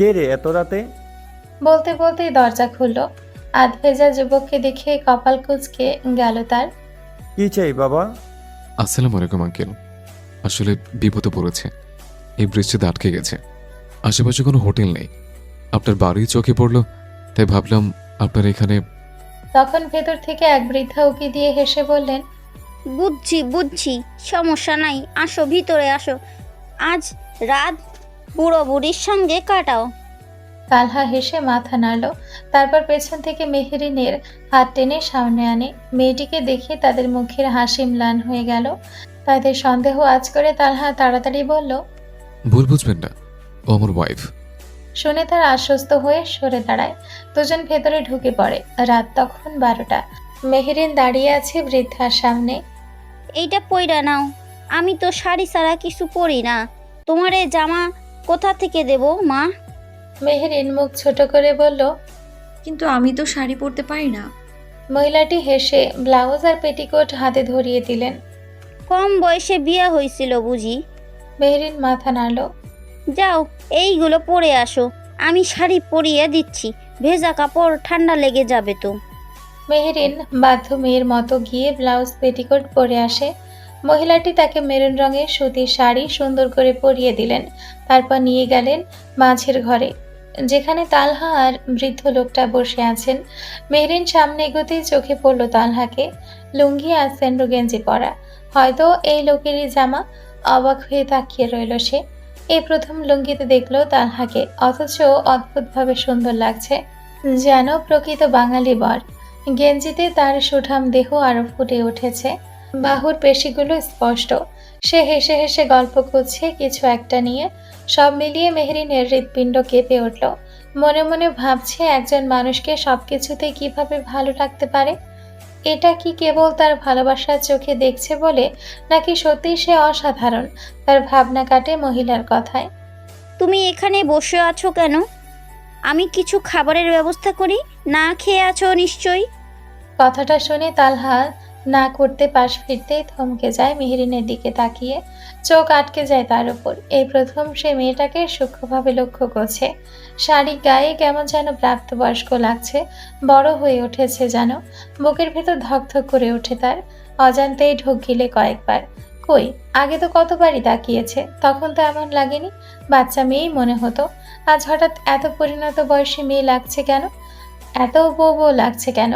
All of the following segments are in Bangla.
কে রে এত রাতে? বলতে বলতেই দরজা খুলল। আধ ভেজা যুবককে দেখে কপাল কুঁচকে গেল তার। কি চাই বাবা? আসসালামু আলাইকুম আঙ্কেল। আসলে বিপদে পড়েছে, এই বৃষ্টিতে আটকে গেছে। আশেপাশে কোনো হোটেল নেই, আপনার বাড়ি চোখে পড়লো, তাই ভাবলাম আপনার এখানে। তখন ভেতর থেকে এক বৃদ্ধা উকি দিয়ে হেসে বললেন, বুঝছি বুঝছি, সমস্যা নাই, আসো ভিতরে আসো। আজ রাত বুড়ো বুড়ির সঙ্গে কাটাও। তালহা হেসে মাথা নাড়ল। তারপর পেছন থেকে মেহেরিনের হাত টেনে সামনে আনে। মেয়েটিকে দেখে তাদের মুখের হাসি ম্লান হয়ে গেল। তাদের সন্দেহ আজ করে তালহা তাড়াতাড়ি বলল, ভুল বুঝবেন না, ও আমার ওয়াইফ। শুনে তার আশ্বস্ত হয়ে সরে দাঁড়ায়। দুজন ভেতরে ঢুকে পড়ে। রাত তখন 12টা। মেহেরিন দাঁড়িয়ে আছে বৃদ্ধার সামনে। এইটা পইরা নাও, আমি তো শাড়ি ছাড়া কিছু পরি না। তোমার এই জামা কোথা থেকে দেব মা? মেহেরিন মুখ ছোট করে বলল। কিন্তু আমি তো শাড়ি পরতে পারি না। মহিলাটি হেসে ব্লাউজ আর পেটিকোট হাতে ধরিয়ে দিলেন। কম বয়সে বিয়ে হয়েছিল বুঝি? মেহেরিন মাথা নাড়ল। যাও, এইগুলো পরে আসো, আমি শাড়ি পরিয়ে দিচ্ছি। ভেজা কাপড় ঠান্ডা লেগে যাবে তো। মেহেরিন বাধ্য মেয়ের মতো গিয়ে ব্লাউজ পেটিকোট পরে আসে। মহিলাটি তাকে মেরুন রঙের সুতির শাড়ি সুন্দর করে পরিয়ে দিলেন। তারপর নিয়ে গেলেন মাঝের ঘরে, যেখানে তালহা আর বৃদ্ধ লোকটা বসে আছেন। মেহরিন সামনে এগোতেই চোখে পড়ল তালহাকে, লুঙ্গি আর সেন্ডো গেঞ্জি পরা। হয়তো এই লোকেরই জামা। অবাক হয়ে তাকিয়ে রইল সে। এই প্রথম লুঙ্গিতে দেখলো তালহাকে, অথচ অদ্ভুতভাবে সুন্দর লাগছে, যেন প্রকৃত বাঙালি বর। গেঞ্জিতে তার সুঠাম দেহ আরো ফুটে উঠেছে, বাহুর পেশিগুলো স্পষ্ট। সে হেসে হেসে গল্প করছে কিছু একটা নিয়ে। সব মিলিয়ে মেহরিনের হৃৎপিণ্ড কেঁপে উঠল। মনে মনে ভাবছে একজন মানুষকে সবকিছুতে কিভাবে ভালো লাগতে পারে। এটা কি কেবল তার ভালোবাসার চোখে দেখছে বলে, নাকি সত্যিই সে অসাধারণ? তার ভাবনা কাটে মহিলার কথায়। তুমি এখানে বসে আছো কেন? আমি কিছু খাবারের ব্যবস্থা করি। না খেয়ে আছো নিশ্চয়ই। কথাটা শুনে তালহা না করতে পাশ ফিরতেই থমকে যায় মেহরিনের দিকে তাকিয়ে। চোখ আটকে যায় তার উপর। এই প্রথম সে মেয়েটাকে সূক্ষ্মভাবে লক্ষ্য করছে। শাড়ি গায়ে কেমন যেন প্রাপ্তবয়স্ক লাগছে, বড় হয়ে উঠেছে যেন। বুকের ভেতর ধকধক করে ওঠে তার। অজান্তেই ঢোক গিলে কয়েকবার। কই, আগে তো কতবারই তাকিয়েছে, তখন তো এমন লাগেনি। বাচ্চা মেয়েই মনে হতো। আজ হঠাৎ এত পরিণত বয়সী মেয়ে লাগছে কেন? এত বউ বউ লাগছে কেন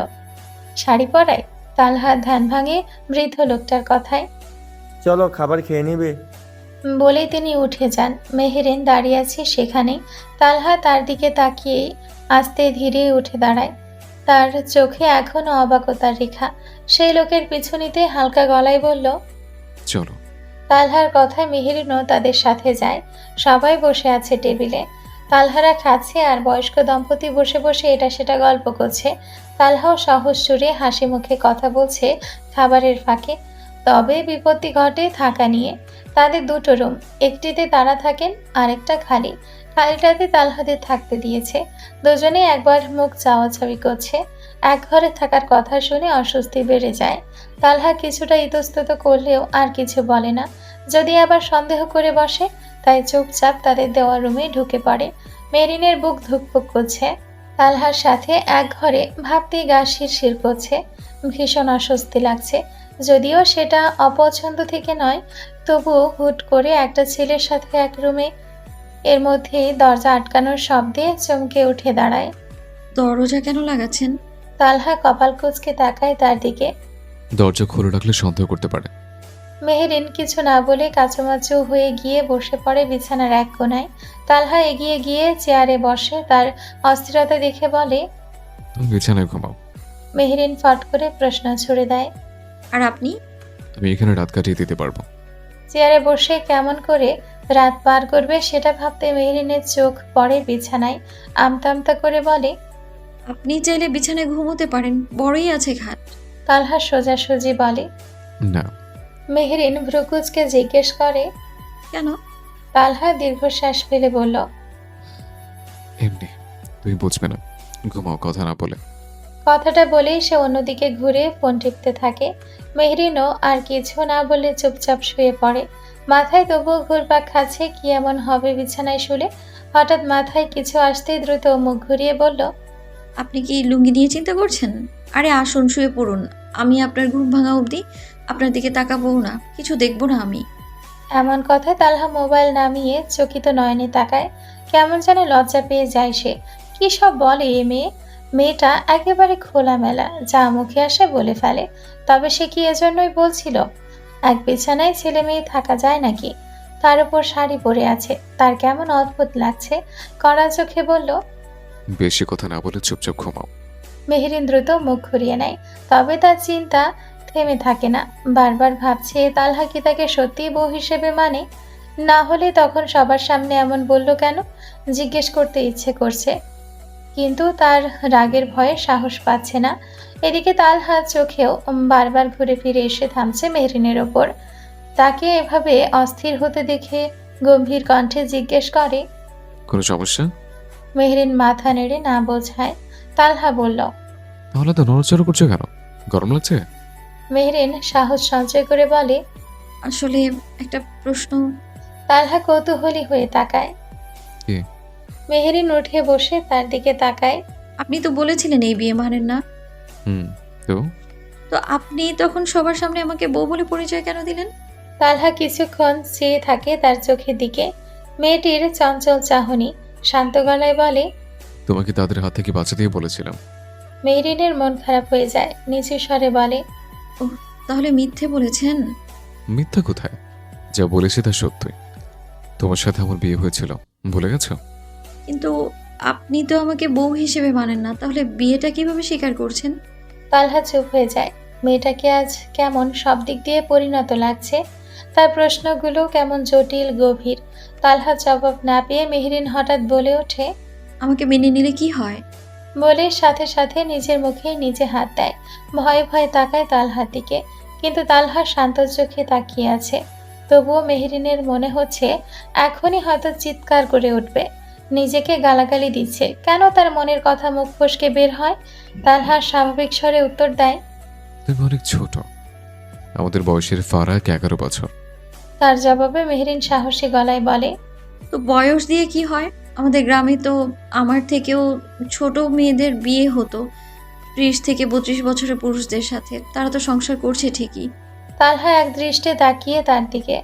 শাড়ি পরায়? তালহার ধ্যান ভাঙে বৃদ্ধ লোকটার কথায়। চলো খাবার খেয়ে নিবে। বলেই তিনি উঠে যান। মেহেরিন দাঁড়িয়ে আছে সেখানেই। তালহা তার দিকে তাকিয়েই আস্তে ধীরে উঠে দাঁড়ায়। তার চোখে এখনো অবাকতার রেখা। সেই লোকের পিছু নিতে হালকা গলায় বলল, চলো। তালহার কথায় মেহেরিনও তাদের সাথে যায়। সবাই বসে আছে টেবিলে। তালহারা খাচ্ছে আর বয়স্ক দম্পতি বসে বসে এটা সেটা গল্প করছে। তালহাও সহজ সুরে হাসি মুখে কথা বলছে খাবারের ফাঁকে। তবে বিপত্তি ঘটে থাকা নিয়ে। তাদের দুটো রুম, একটিতে তারা থাকেন, আরেকটা খালি। খালিটাতে তালহাদের থাকতে দিয়েছে। দুজনে একবার মুখ চাওয়াচাওয়ি করছে। এক ঘরে থাকার কথা শুনে অস্বস্তি বেড়ে যায়। তালহা কিছুটা ইতস্তত করলেও আর কিছু বলে না। যদি আবার সন্দেহ করে বসে, তাই চুপচাপ তাদের দেওয়া রুমে ঢুকে পড়ে। মেরিনের বুক ধুকপুক করছে। তালহার সাথে এক ঘরে ভাবতেই গা শিরশির করছে। ভীষণ অস্বস্তি লাগছে। যদিও সেটা অপছন্দ থেকে নয়, তবুও হুট করে একটা ছেলের সাথে এক রুমে। এর মধ্যেই দরজা আটকানোর শব্দে চমকে উঠে দাঁড়ায়। দরজা কেন লাগাচ্ছেন? তালহা কপাল কুঁচকে তাকায় তার দিকে। দরজা খুলে রাখলে সন্দেহ করতে পারে। মেহেরিন কিছু না বলে কাচুমাচু হয়ে গিয়ে বসে পড়ে বিছানার এক কোণায়। তালহা এগিয়ে গিয়ে চেয়ারে বসে। তার অস্থিরতা দেখে বলে, তুমি বিছানায় ঘুমাও, মেহেরিন ফট করে প্রশ্ন ছুড়ে দেয়। আর আপনি? আমি এখানে রাত কাটিয়ে দিতে পারবো। চেয়ারে বসে কেমন করে রাত পার করবে সেটা ভাবতে মেহেরিনের চোখ পড়ে বিছানায়। আমতা আমতা করে বলে, আপনি চাইলে বিছানায় ঘুমোতে পারেন, বড়ই আছে খাট। তালহা সোজাসুজি বলে। না। মেহেরিন ভ্রুকুচকে জিজ্ঞেস করে, কেন? তালহা দীর্ঘশ্বাস ফেলে বলল, এমনি, তুমি বুঝবে না, ঘুমাও কথা না বলে। কথাটা বলেই সে অন্যদিকে ঘুরে ফোন টিপতে থাকে। মেহরিনও আর কিছু না বলে চুপচাপ শুয়ে পড়ে। মাথায় তবুও ঘুরপাক খাচ্ছে কি এমন হবে বিছানায় শুলে। হঠাৎ মাথায় কিছু আসতেই দ্রুত মুখ ঘুরিয়ে বলল, আপনি কি লুঙ্গি নিয়ে চিন্তা করছেন? আরে আসুন, শুয়ে পড়ুন। আমি আপনার ঘুম ভাঙা অবধি আপনার দিকে তাকাবো না, কিছু দেখবো না আমি। এমন কথায় তালহা মোবাইল নামিয়ে চকিত নয়নে তাকায়। কেমন যেন লজ্জা পেয়ে যায় সে। কি সব বলে এ মেয়ে। মেয়েটা একেবারে খোলামেলা, যা মুখে আসে বলে ফেলে। তবে সে কি এজন্যই বলছিল? এক বিছানায় ছেলে মেয়ে থাকা যায় নাকি? তার উপর শাড়ি পরে আছে, তার কেমন অদ্ভুত লাগছে। কড়া চোখে বলল, বেশি কথা না বলে চুপচাপ ঘুমাও। মেহেরিন দ্রুত মুখ ঘুরিয়ে নেয়। তবে তার চিন্তা থেমে থাকে না। বারবার ভাবছে তালহা কি তাকে সত্যিই বউ হিসেবে মানে? না হলে তখন সবার সামনে এমন বলল কেন? জিজ্ঞেস করতে ইচ্ছে করছে, কিন্তু তার রাগের ভয়ে সাহস পাচ্ছে না। এদিকে তালহা চোখেও বারবার ঘুরে ফিরে এসে থামছে মেহরিনের ওপর। তাকে এভাবে অস্থির হতে দেখে গম্ভীর কণ্ঠে জিজ্ঞেস করে। কোনো সমস্যা? মেহরিন মাথা নেড়ে না বোঝায়। তালহা বলল, তাহলে তো নড়াচড়া করছো কেন? গরম লাগছে? মেহরিন সাহস সঞ্চয় করে বলে। আসলে একটা প্রশ্ন। তালহা কৌতূহলী হয়ে তাকায়। কি? মেহরিন উঠে বসে তার দিকে তাকায়। আপনি তো বলেছিলেন এই বিয়ে মানেন না। হুম, তো তো আপনি তখন সবার সামনে আমাকে বউ বলে পরিচয় কেন দিলেন? তালহা কিছুক্ষণ চেয়ে থাকে তার চোখের দিকে। মেয়েটির চঞ্চল চাহনি। শান্ত গলায় বলে। তোমাকে তাদের হাত থেকে বাঁচাতেই বলেছিলাম। মেহরিনের মন খারাপ হয়ে যায়। নিচু স্বরে বলে, তাহলে মিথ্যে বলেছেন? মিথ্যা কোথায়? যা বলেছি তা সত্যই। তোমার সাথে আমার বিয়ে হয়েছিল, ভুলে গেছো? কিন্তু আপনি তো আমাকে বউ হিসেবে মানেন না, তাহলে বিয়েটা কিভাবে স্বীকার করছেন? তালহা চুপ হয়ে যায়। মেয়েটাকে আজ কেমন সব দিক দিয়ে পরিণত লাগছে। তার প্রশ্নগুলো কেমন জটিল, গভীর। তালহা জবাব না পেয়ে মেহরিন হঠাৎ বলে ওঠে। আমাকে মেনে নিলে কি হয়? বলে সাথে সাথে নিজের মুখে নিজে হাত দেয়। ভয়ে ভয়ে তাকায় তালহার দিকে, কিন্তু তালহা শান্ত চোখে তাকিয়ে আছে। তবুও মেহরিনের মনে হচ্ছে এখনই হয়তো চিৎকার করে উঠবে। নিজেকে গালাগালি দিচ্ছে। কেন তার মনের কথা মুখ ফসকে বের হয়? তালহা স্বাভাবিক স্বরে উত্তর দেয়। তুমি অনেক ছোট, আমাদের বয়সের ফারাক 11 বছর। তার জবাবে মেহরিন সাহসী গলায় বলে। তো বয়স দিয়ে কি হয়? আমাদের গ্রামে তো আমার থেকেও ছোট মেয়েদের বিয়ে হতো 30 থেকে 32 বছরের পুরুষদের সাথে। তারা তো সংসার করছে ঠিকই। তালহা এক দৃষ্টে তাকিয়ে তার দিকে।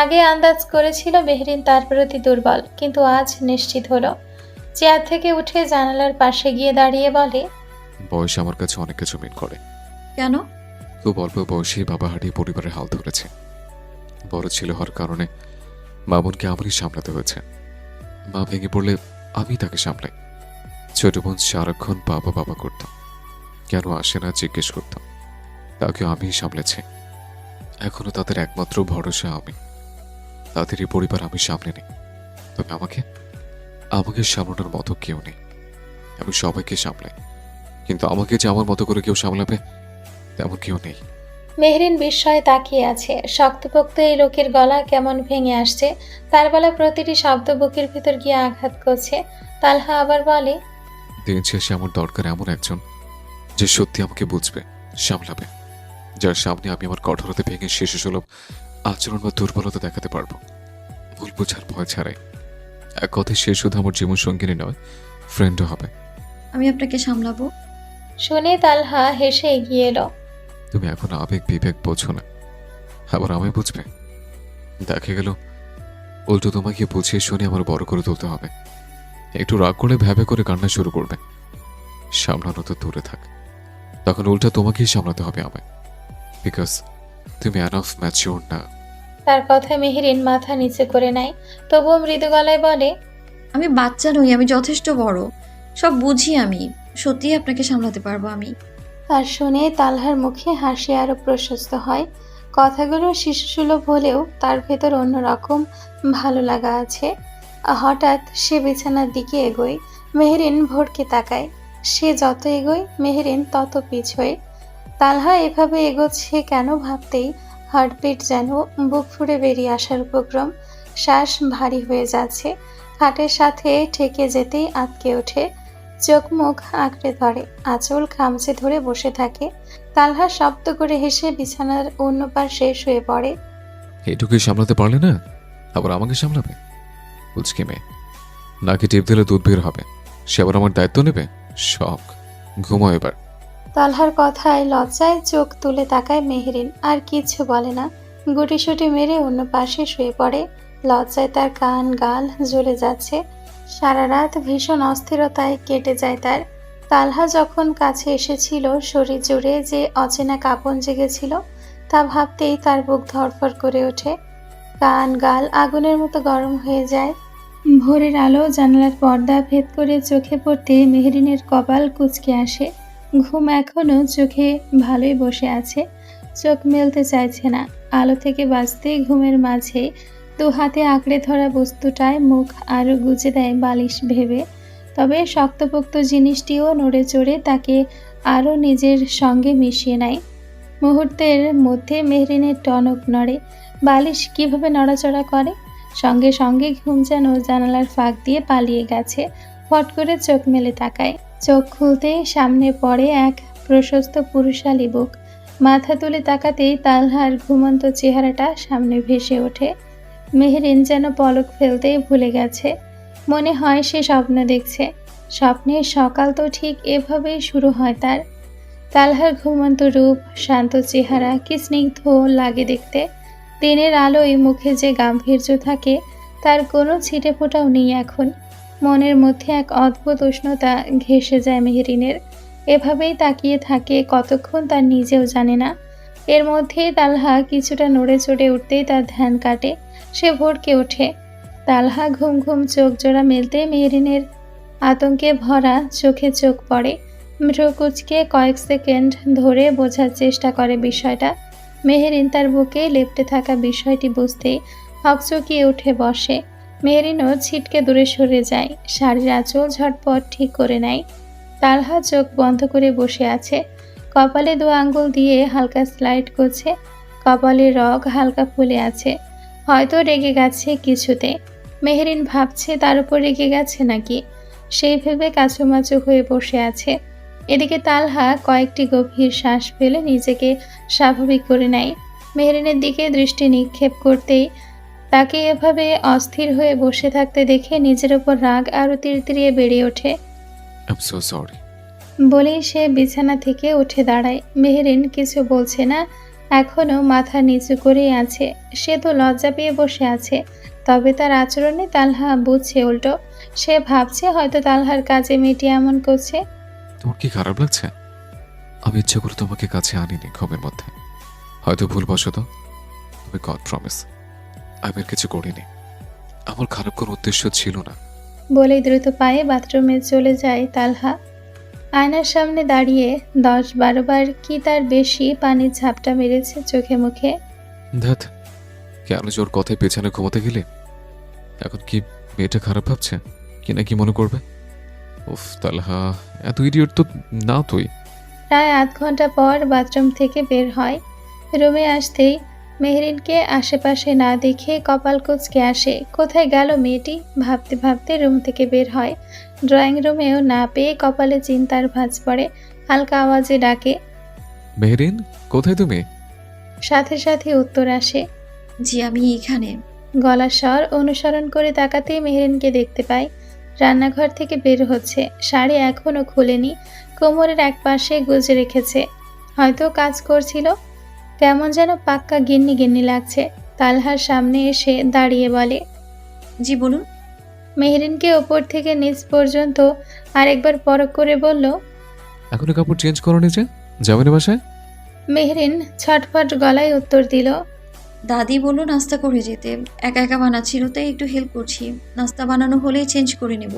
আগে আন্দাজ করেছিল মেহরিন তার প্রতি দুর্বল, কিন্তু আজ নিশ্চিত হলো। চেয়ার থেকে উঠে জানালার পাশে গিয়ে দাঁড়িয়ে বলে। বয়স আমার কাছে অনেক কিছু মিন করে। কেন? খুব অল্প বয়সে বাবা হারিয়ে পরিবারের হাল ধরেছে। বড় ছেলে হওয়ার কারণে মা বোনকে আমারই সামলাতে হয়েছে। মা ভেঙে পড়লে আমি তাকে সামলাই। ছোট বোন সারাক্ষণ বাবা বাবা করতাম, কেন আসে না জিজ্ঞেস করতাম। তাকে আমি সামলেছি। এখনো তাদের একমাত্র ভরসা আমি। তাদেরই পরিবার আমি সামলে নিই। তবে আমাকে আমাকে সামলানোর মতো কেউ নেই। আমি সবাইকে সামলাই, কিন্তু আমাকে যে আমার মতো করে কেউ সামলাবে তেমন কেউ নেই। মেহরিন বিস্ময়ে তাকিয়ে আছে। শক্তপোক্ত এই লোকের গলা কেমন ভেঙে আসছে। তার বলা প্রতিটি শব্দ বুকের ভিতর গিয়ে আঘাত করছে। তালহা আবার বলে। দিন শেষে আমার দরকার এমন একজন যে সত্যি আমাকে বুঝবে, সামলাবে, যার সামনে আমি আমার কঠোরতা ভেঙে শিশু সুলভ আচরণ বা দুর্বলতা দেখাতে পারবো, ভুল বোঝার ভয় ছাড়াই। এক কথায় সে শুধু আমার জীবন সঙ্গিনী নয়, ফ্রেন্ডও হবে। আমি আপনাকে সামলাবো। শুনে তালহা হেসে এগিয়ে এলো। তুমি এখন আবেগ বিবেক বোঝো না, আবার আমায় বুঝবে। দেখা গেল উল্টো তোমাকে বুঝিয়ে শুনে আমার বড় করে তুলতে হবে। একটু রাগ করে ভেবে করে কান্না শুরু করবে। সামলানো তো দূরে থাক, তখন উল্টা তোমাকেই সামলাতে হবে আমায়, বিকজ তুমি এনাফ ম্যাচিওর না। তার কথায় মেহরিন মাথা নিচে করে নেয়। তবুও মৃদু গলায় বলে। আমি বাচ্চা নই, আমি যথেষ্ট বড়, সব বুঝি আমি। সত্যিই আপনাকে সামলাতে পারবো আমি। আর শুনে তালহার মুখে হাসি আরো প্রশস্ত হয়। কথাগুলো শিশুসুলভ হলেও তার ভেতর অন্যরকম ভালো লাগা আছে। হঠাৎ সে বিছানার দিকে এগোয়। মেহরিন ভড়কে তাকায়। সে যত এগোয় মেহরিন তত পিছোয়। তালহা এভাবে এগোচ্ছে কেন ভাবতেই হার্টবিট যেন বুক ফুঁড়ে বেরিয়ে আসার উপক্রম। শ্বাস ভারী হয়ে যাচ্ছে। খাটের সাথে ঠেকে যেতেই আটকে ওঠে। চোখ মুখ আঁকড়ে ধরে। আঁচল খামচে ধরে বসে থাকে। তালহা শব্দ করে হেসে বিছানার অন্য পাশে শুয়ে পড়ে। এটুকুই সামলাতে পারলে না, আবার আমাকে সামলাবে? বুঝকি মেয়ে, নাকি টিপ দিলে দুধ বের হবে, সে আবার আমার দায়িত্ব নেবে? শখ। ঘুমাও এবার। তালহার কথায় লজ্জায় চোখ তুলে তাকায় মেহরিন, আর কিচ্ছু বলে না। গুটিসুটি মেরে অন্য পাশে শুয়ে পড়ে। লজ্জায় তার কান গাল জ্বলে যাচ্ছে। সারা রাত ভীষণ অস্থিরতায় কেটে যায় তার। তালহা যখন কাছে এসেছিল, শরীর জুড়ে যে অচেনা কাঁপন জেগেছিল তা ভাবতেই তার বুক ধড়ফড় করে ওঠে। কান গাল আগুনের মতো গরম হয়ে যায়। ভোরের আলো জানালার পর্দা ভেদ করে চোখে পড়তে মেহরিনের কপাল কুঁচকে আসে। ঘুম এখনো চোখে ভালোই বসে আছে, চোখ মেলতে চাইছে না। আলো থেকে বাঁচতে ঘুমের মাঝে দু হাতে আঁকড়ে ধরা বস্তুটায় মুখ আরো গুজে দেয় বালিশ ভেবে। তবে শক্তপোক্ত জিনিসটিও নড়ে চড়ে তাকে আরো নিজের সঙ্গে মিশিয়ে নেয়। মুহূর্তের মধ্যে মেহরিনের টনক নড়ে। বালিশ কিভাবে নড়াচড়া করে! সঙ্গে সঙ্গে ঘুম যেন জানালার ফাঁক দিয়ে পালিয়ে গেছে। ফট করে চোখ মেলে তাকায়। চোখ খুলতেই সামনে পড়ে এক প্রশস্ত পুরুষালী বুক। মাথা তুলে তাকাতেই তালহার ঘুমন্ত চেহারাটা সামনে ভেসে ওঠে। মেহরিন যেন পলক ফেলতেই ভুলে গেছে। মনে হয় সে স্বপ্ন দেখছে। স্বপ্নের সকাল তো ঠিক এভাবেই শুরু হয় তার। তালহার ঘুমন্ত রূপ, শান্ত চেহারা, কি স্নিগ্ধ লাগে দেখতে। দিনের আলোয় মুখে যে গাম্ভীর্য থাকে তার কোনো ছিটে ফোঁটাও নেই এখন। মনের মধ্যে এক অদ্ভুত উষ্ণতা ঘেঁষে যায় মেহরিনের। এভাবেই তাকিয়ে থাকে কতক্ষণ তার নিজেও জানে না। এর মধ্যেই তালহা কিছুটা নড়ে চড়ে উঠতেই তার ধ্যান কাটে। সে ভড়কে ওঠে। তালহা ঘুম ঘুম চোখ জোড়া মেলতে মেহরিনের আতঙ্কে ভরা চোখে চোখ পড়ে। ভ্রু কুঁচকে কয়েক সেকেন্ড ধরে বোঝার চেষ্টা করে বিষয়টা। মেহরিন তার বুকে লেপ্টে থাকা বিষয়টি বুঝতেই হকচকিয়ে উঠে বসে। মেহরিনও ছিটকে দূরে সরে যায়, শাড়ির আঁচল ঝটপট ঠিক করে নেয়। তালহা চোখ বন্ধ করে বসে আছে। কপালে দু আঙ্গুল দিয়ে হালকা স্লাইড করছে। কপালের রগ হালকা ফুলে আছে। হয়তো রেগে গেছে কিছুতে। মেহরিন ভাবছে তার উপর রেগে গেছে নাকি, সেই ভেবে কাঁচুমাচু হয়ে বসে আছে। এদিকে তালহা কয়েকটি গভীর শ্বাস ফেলে নিজেকে স্বাভাবিক করে নেয়। মেহরিনের দিকে দৃষ্টি নিক্ষেপ করতেই তাকে এভাবে অস্থির হয়ে বসে থাকতে দেখে নিজের ওপর রাগ আরো তিড়তিড়িয়ে বেড়ে ওঠে। I am so sorry. বলেই সে বিছানা থেকে উঠে দাঁড়ায়। মেহরিন কিছু বলছে না, এখনো মাথা নিচু করেই আছে। সে তো লজ্জা পেয়ে বসে আছে। তবে তার আচরণে তালহা বুঝছে উল্টো। সে ভাবছে হয়তো তালহার কাজে মেয়েটি এমন করছে। তোমার কি খারাপ লাগছে? আমি ইচ্ছা করে তোমাকে কাছে আনিনি ঘুমের মধ্যে, হয়তো ভুলবশত। তবে গড প্রমিস আমি আর কিছু করিনি। আমার খারাপ কোনো উদ্দেশ্য ছিল না। বলেই দ্রুত পায়ে বাথরুমে চলে যায় তালহা। আয়নার সামনে দাঁড়িয়ে 10-12 বার কি তার বেশি পানির ঝাপটা মেরেছে চোখে মুখে। ধ্যাত, কেন জোর কথায় পেছনে ঘুমোতে গেলে? এখন কি মেয়েটা খারাপ ভাবছে? কি না কি মনে করবে? উফ তালহা, এত ইডিয়ট তো না তুই। প্রায় আধ ঘন্টা পর বাথরুম থেকে বের হয়। রুমে আসতেই মেহরিনকে আশেপাশে না দেখে কপাল কুঁচকে আসে। কোথায় গেল মেয়েটি ভাবতে ভাবতে রুম থেকে বের হয়। ড্রয়িং রুমেও না পেয়ে কপালে চিন্তার ভাঁজ পড়ে। হালকা আওয়াজে ডাকে, মেহরিন কোথায় তুমি? সাথে সাথে উত্তর আসে। জি আমি এখানে। গলার স্বর অনুসরণ করে তাকাতেই মেহরিনকে দেখতে পায়। রান্নাঘর থেকে বের হচ্ছে। শাড়ি এখনো খুলেনি, কোমরের এক পাশে গুজে রেখেছে। হয়তো কাজ করছিল। কেমন যেন পাক্কা গিন্নি গিন্নি লাগছে। তালহার সামনে এসে দাঁড়িয়ে বলে, জি বলুন। মেহরিনকে ওপর থেকে নিচ পর্যন্ত আরেকবার পরখ করে বলল, এখনো কাপড় চেঞ্জ করনি যে? যাবে না বাসায়? মেহরিন ছটফট গলায় উত্তর দিল, দাদি বললো নাস্তা করে যেতে, একা একা বানাচ্ছিল তাই একটু হেল্প করছি। নাস্তা বানানো হলেই চেঞ্জ করে নেব।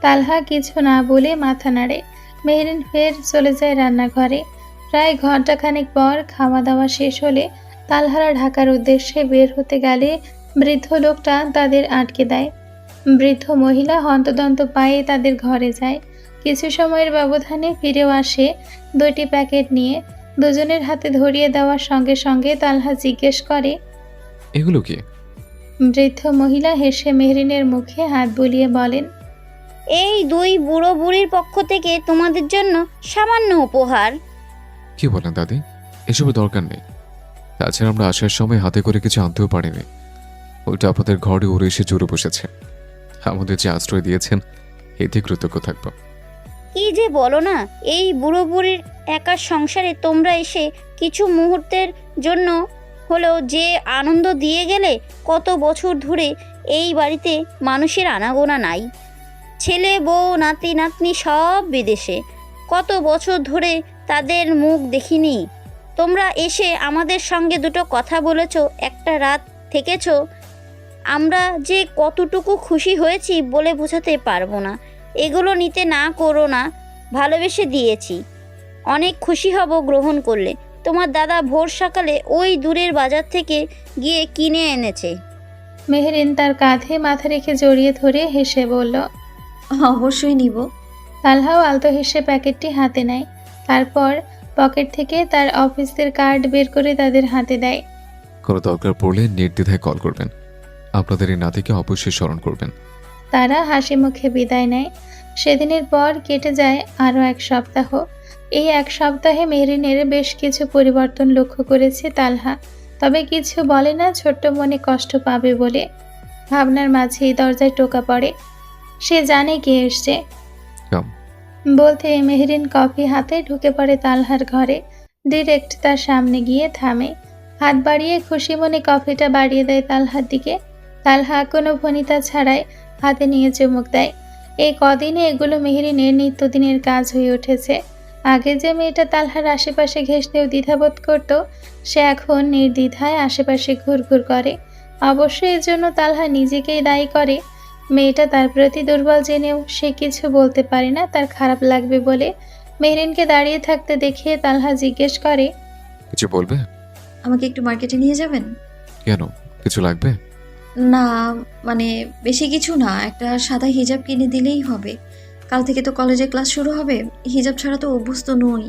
তালহা কিছু না বলে মাথা নাড়ে। মেহরিন ফের চলে যায় রান্নাঘরে। প্রায় ঘন্টাখানেক পর খাওয়া দাওয়া শেষ হলে তালহারা ঢাকার উদ্দেশ্যে বের হতে গেলে বৃদ্ধ লোকটা তাদের আটকে দেয়। বৃদ্ধ মহিলা হন্তদন্ত পায়ে তাদের ঘরে যায়। কিছু সময়ের ব্যবধানে ফিরেও আসে 2টি প্যাকেট নিয়ে। দুজনের হাতে ধরিয়ে দেওয়ার সঙ্গে সঙ্গে তালহা জিজ্ঞেস করে, এগুলো কি? বৃদ্ধ মহিলা হেসে মেহরিনের মুখে হাত বুলিয়ে বলেন, এই 2 বুড়ো বুড়ির পক্ষ থেকে তোমাদের জন্য সামান্য উপহার। কি বলেন দাদি? এসবের দরকার নেই। তাছাড়া আমরা আসার সময় হাতে করে কিছু আনতেও পারিনি। ওইটা আপনাদের ঘরে উড়ে এসে জুড়ে বসেছে। আমাদের যে আশ্রয় দিয়েছেন এতে কৃতজ্ঞ থাকব। কি যে বলো না, এই বুড়ো বুড়ির একার সংসারে তোমরা এসে কিছু মুহূর্তের জন্য হলেও যে আনন্দ দিয়ে গেলে। কত বছর ধরে এই বাড়িতে মানুষের আনাগোনা নাই, ছেলে বউ নাতি নাতনি সব বিদেশে, কত বছর ধরে তাদের মুখ দেখিনি। তোমরা এসে আমাদের সঙ্গে দুটো কথা বলেছ, একটা রাত থেকেছ, আমরা যে কতটুকু খুশি হয়েছি বলে বোঝাতে পারবো না। এগুলো নিতে না করো না, ভালোবেসে দিয়েছি, অনেক খুশি হব গ্রহণ করলে। তোমার দাদা ভোর সকালে ওই দূরের বাজার থেকে গিয়ে কিনে এনেছে। মেহরিন তার কাঁধে মাথা রেখে জড়িয়ে ধরে হেসে বলল। অবশ্যই নিব। তালহাও আলতো হেসে প্যাকেটটি হাতে নেয়, তারপর পকেট থেকে তার অফিসের কার্ড বের করে তাদের হাতে দেয়। কোনো দরকার পড়লে নির্দ্বিধায় কল করবেন। আপনাদের এই নাতিকে অবশ্যই স্মরণ করবেন। তারা হাসি মুখে বিদায় নেয়। সেদিনের পর কেটে যায় আরও 1 সপ্তাহ। এই 1 সপ্তাহে মেহরিনের বেশ কিছু পরিবর্তন লক্ষ্য করেছে তালহা, তবে কিছু বলে না, ছোট্ট মনে কষ্ট পাবে বলে। ভাবনার মাঝেই দরজায় টোকা পড়ে। সে জানে কে এসছে। কাম। বলতে মেহরিন কফি হাতে ঢুকে পড়ে তালহার ঘরে। ডিরেক্ট তার সামনে গিয়ে থামে, হাত বাড়িয়ে খুশি মনে কফিটা বাড়িয়ে দেয় তালহার দিকে। তালহা কোনো ভনিতা ছাড়াই হাতে নিয়ে চুমুক দেয়। এই কদিনে এগুলো মেহরিনের নিত্যদিনের কাজ হয়ে উঠেছে। আগে যে মেয়েটা তালহার আশেপাশে ঘেঁষতেও দ্বিধাবোধ করত, সে এখন নির্দ্বিধায় আশেপাশে ঘুরঘুর করে। অবশ্যই এর জন্য তালহা নিজেকেই দায়ী করে। মেয়েটা তার প্রতি দুর্বল জেনেও সে কিছু বলতে পারে না তার খারাপ লাগবে বলে। মেহরিনকে দাঁড়িয়ে থাকতে দেখে তালহা জিজ্ঞেস করে, কিছু বলবে? আমাকে একটু মার্কেটে নিয়ে যাবেন? কেন, কিছু লাগবে? না, মানে বেশি কিছু না, একটা সাদা হিজাব কিনে দিলেই হবে। কাল থেকে তো কলেজে ক্লাস শুরু হবে, হিজাব ছাড়া তো অভ্যস্ত নই।